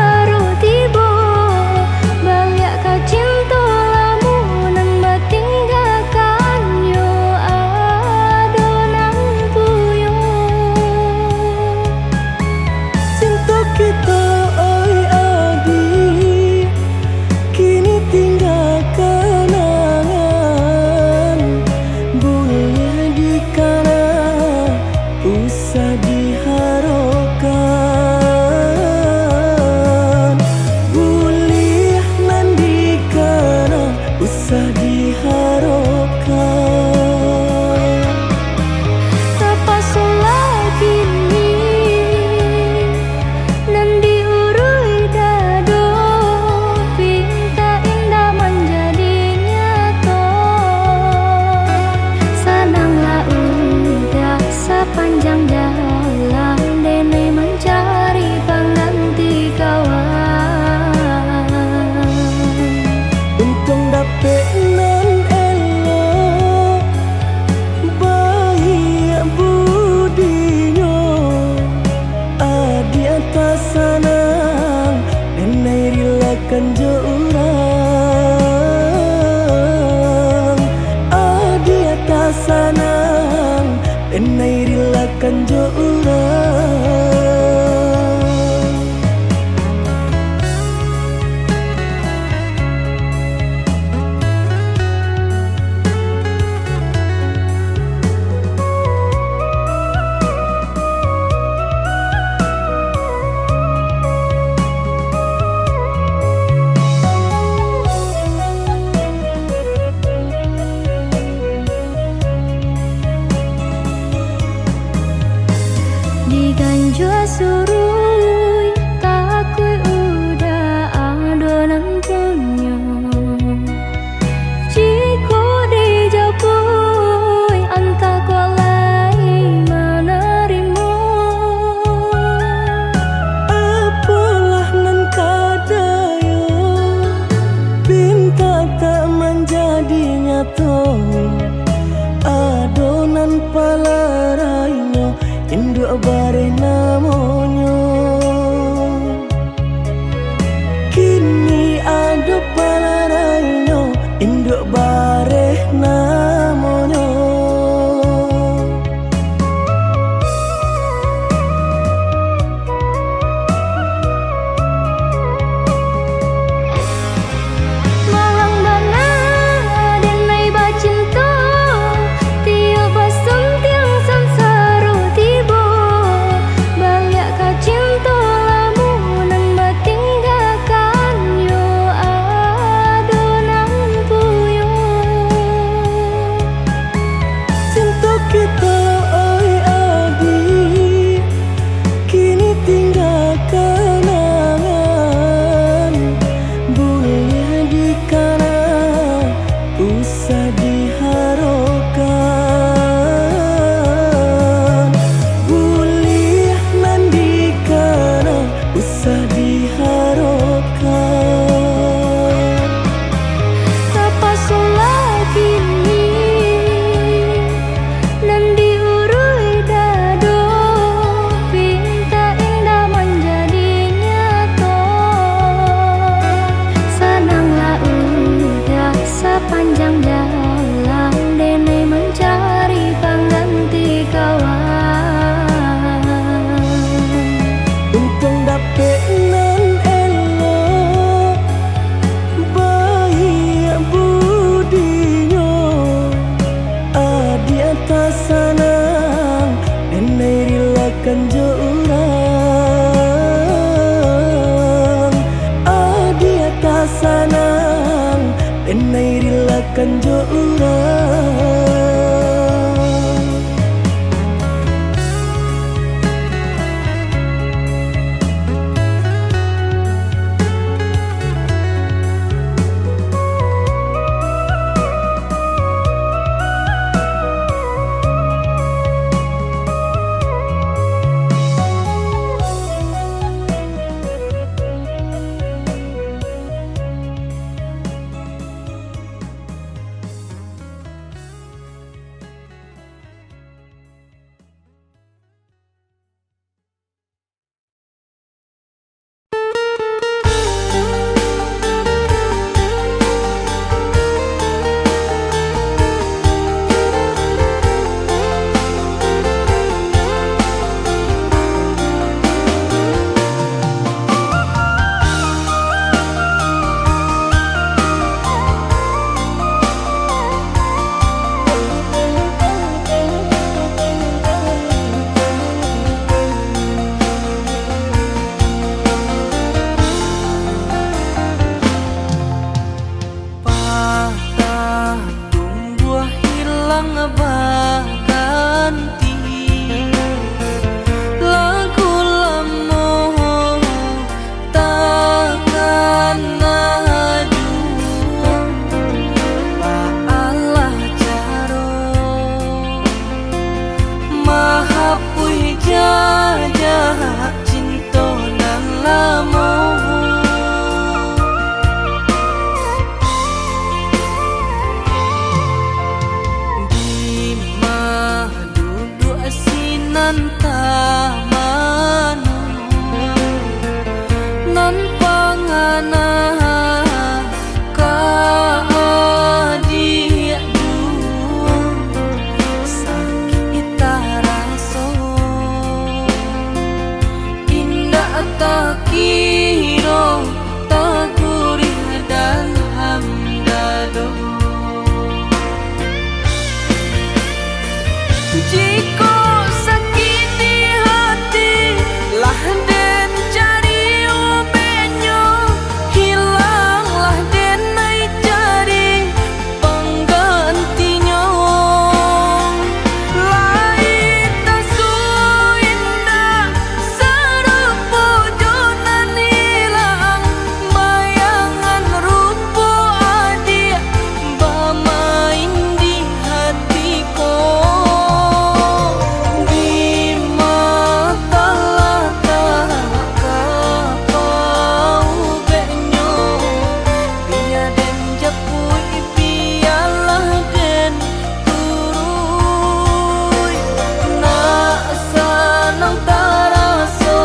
dilakan jo urang. Diganjo surui takui udah adonan punya. Jika dijapui anta kolai menerima. Apalah nan kadayo pinta tak menjadi nyata. Adonan palarainyo induk bare namonyo. Kini ada palarainyo induk bare namonyo. Malang dana denai bacinta tiap basem tiang sansaru tiba balik ka cinta lamunan batinggalkan yo adonan puyo. Cinta kita oi adi kini tinggal kenangan. Boleh dikana usah diharapkan. Boleh nandikana usah diharapkan. Apa solah kini nan diurui dado pinta indah menjadi nyata. Senanglah udah sepanjang jalan denai mencari pengganti kawan. Untung dapet nan elok baik budinyo. Adi atas sanang denai rilakan jo urang. Adi atas sanang denai rilakan jo urang. Jika sakiti hati lah den cari obatnya, hilanglah den nai cari penggantinya. Lain tak su indah serupa jonan hilang, bayangan rupa adik bermain di hatiku. Di mata tak kau benyo, biar den japui biarlah den turui. Nak sanang taraso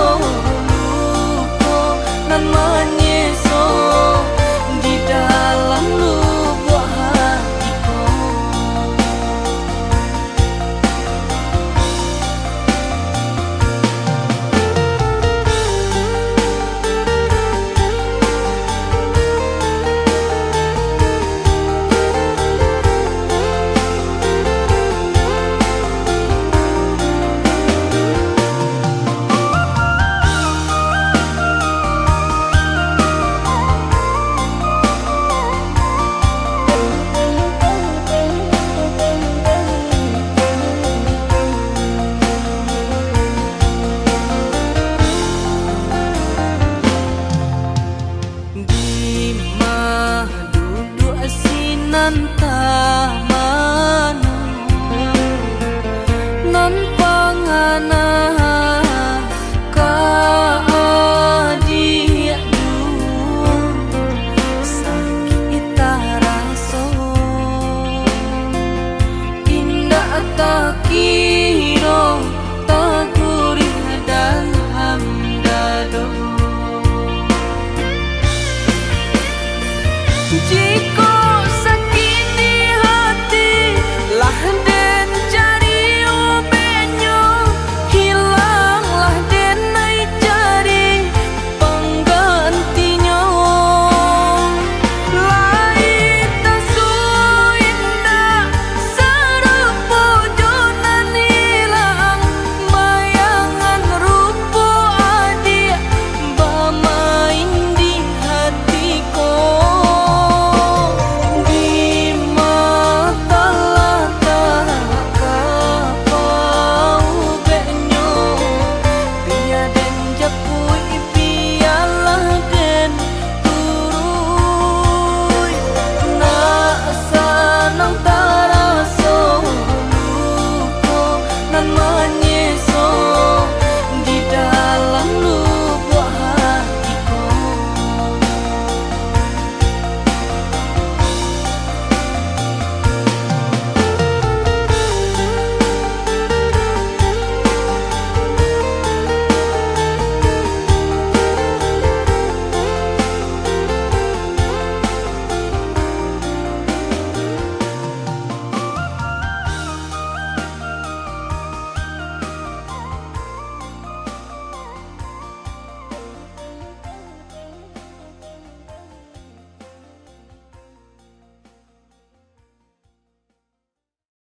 luko nan menyeso di dalam lubuk hatiku. Di mah duduk asinan taman nan pangana ka adik dur sakit taraso indah tak kira tak gurih dan hamdado. Jika sakiti hati lah den cari obatnya, hilanglah den nai cari penggantinya. Lain tak su indah serupa jonan hilang, bayangan rupa adik bermain di hatiku. Di mata tak kau benyo, biar den japui biarlah den turui. Nak sanang taraso luko nan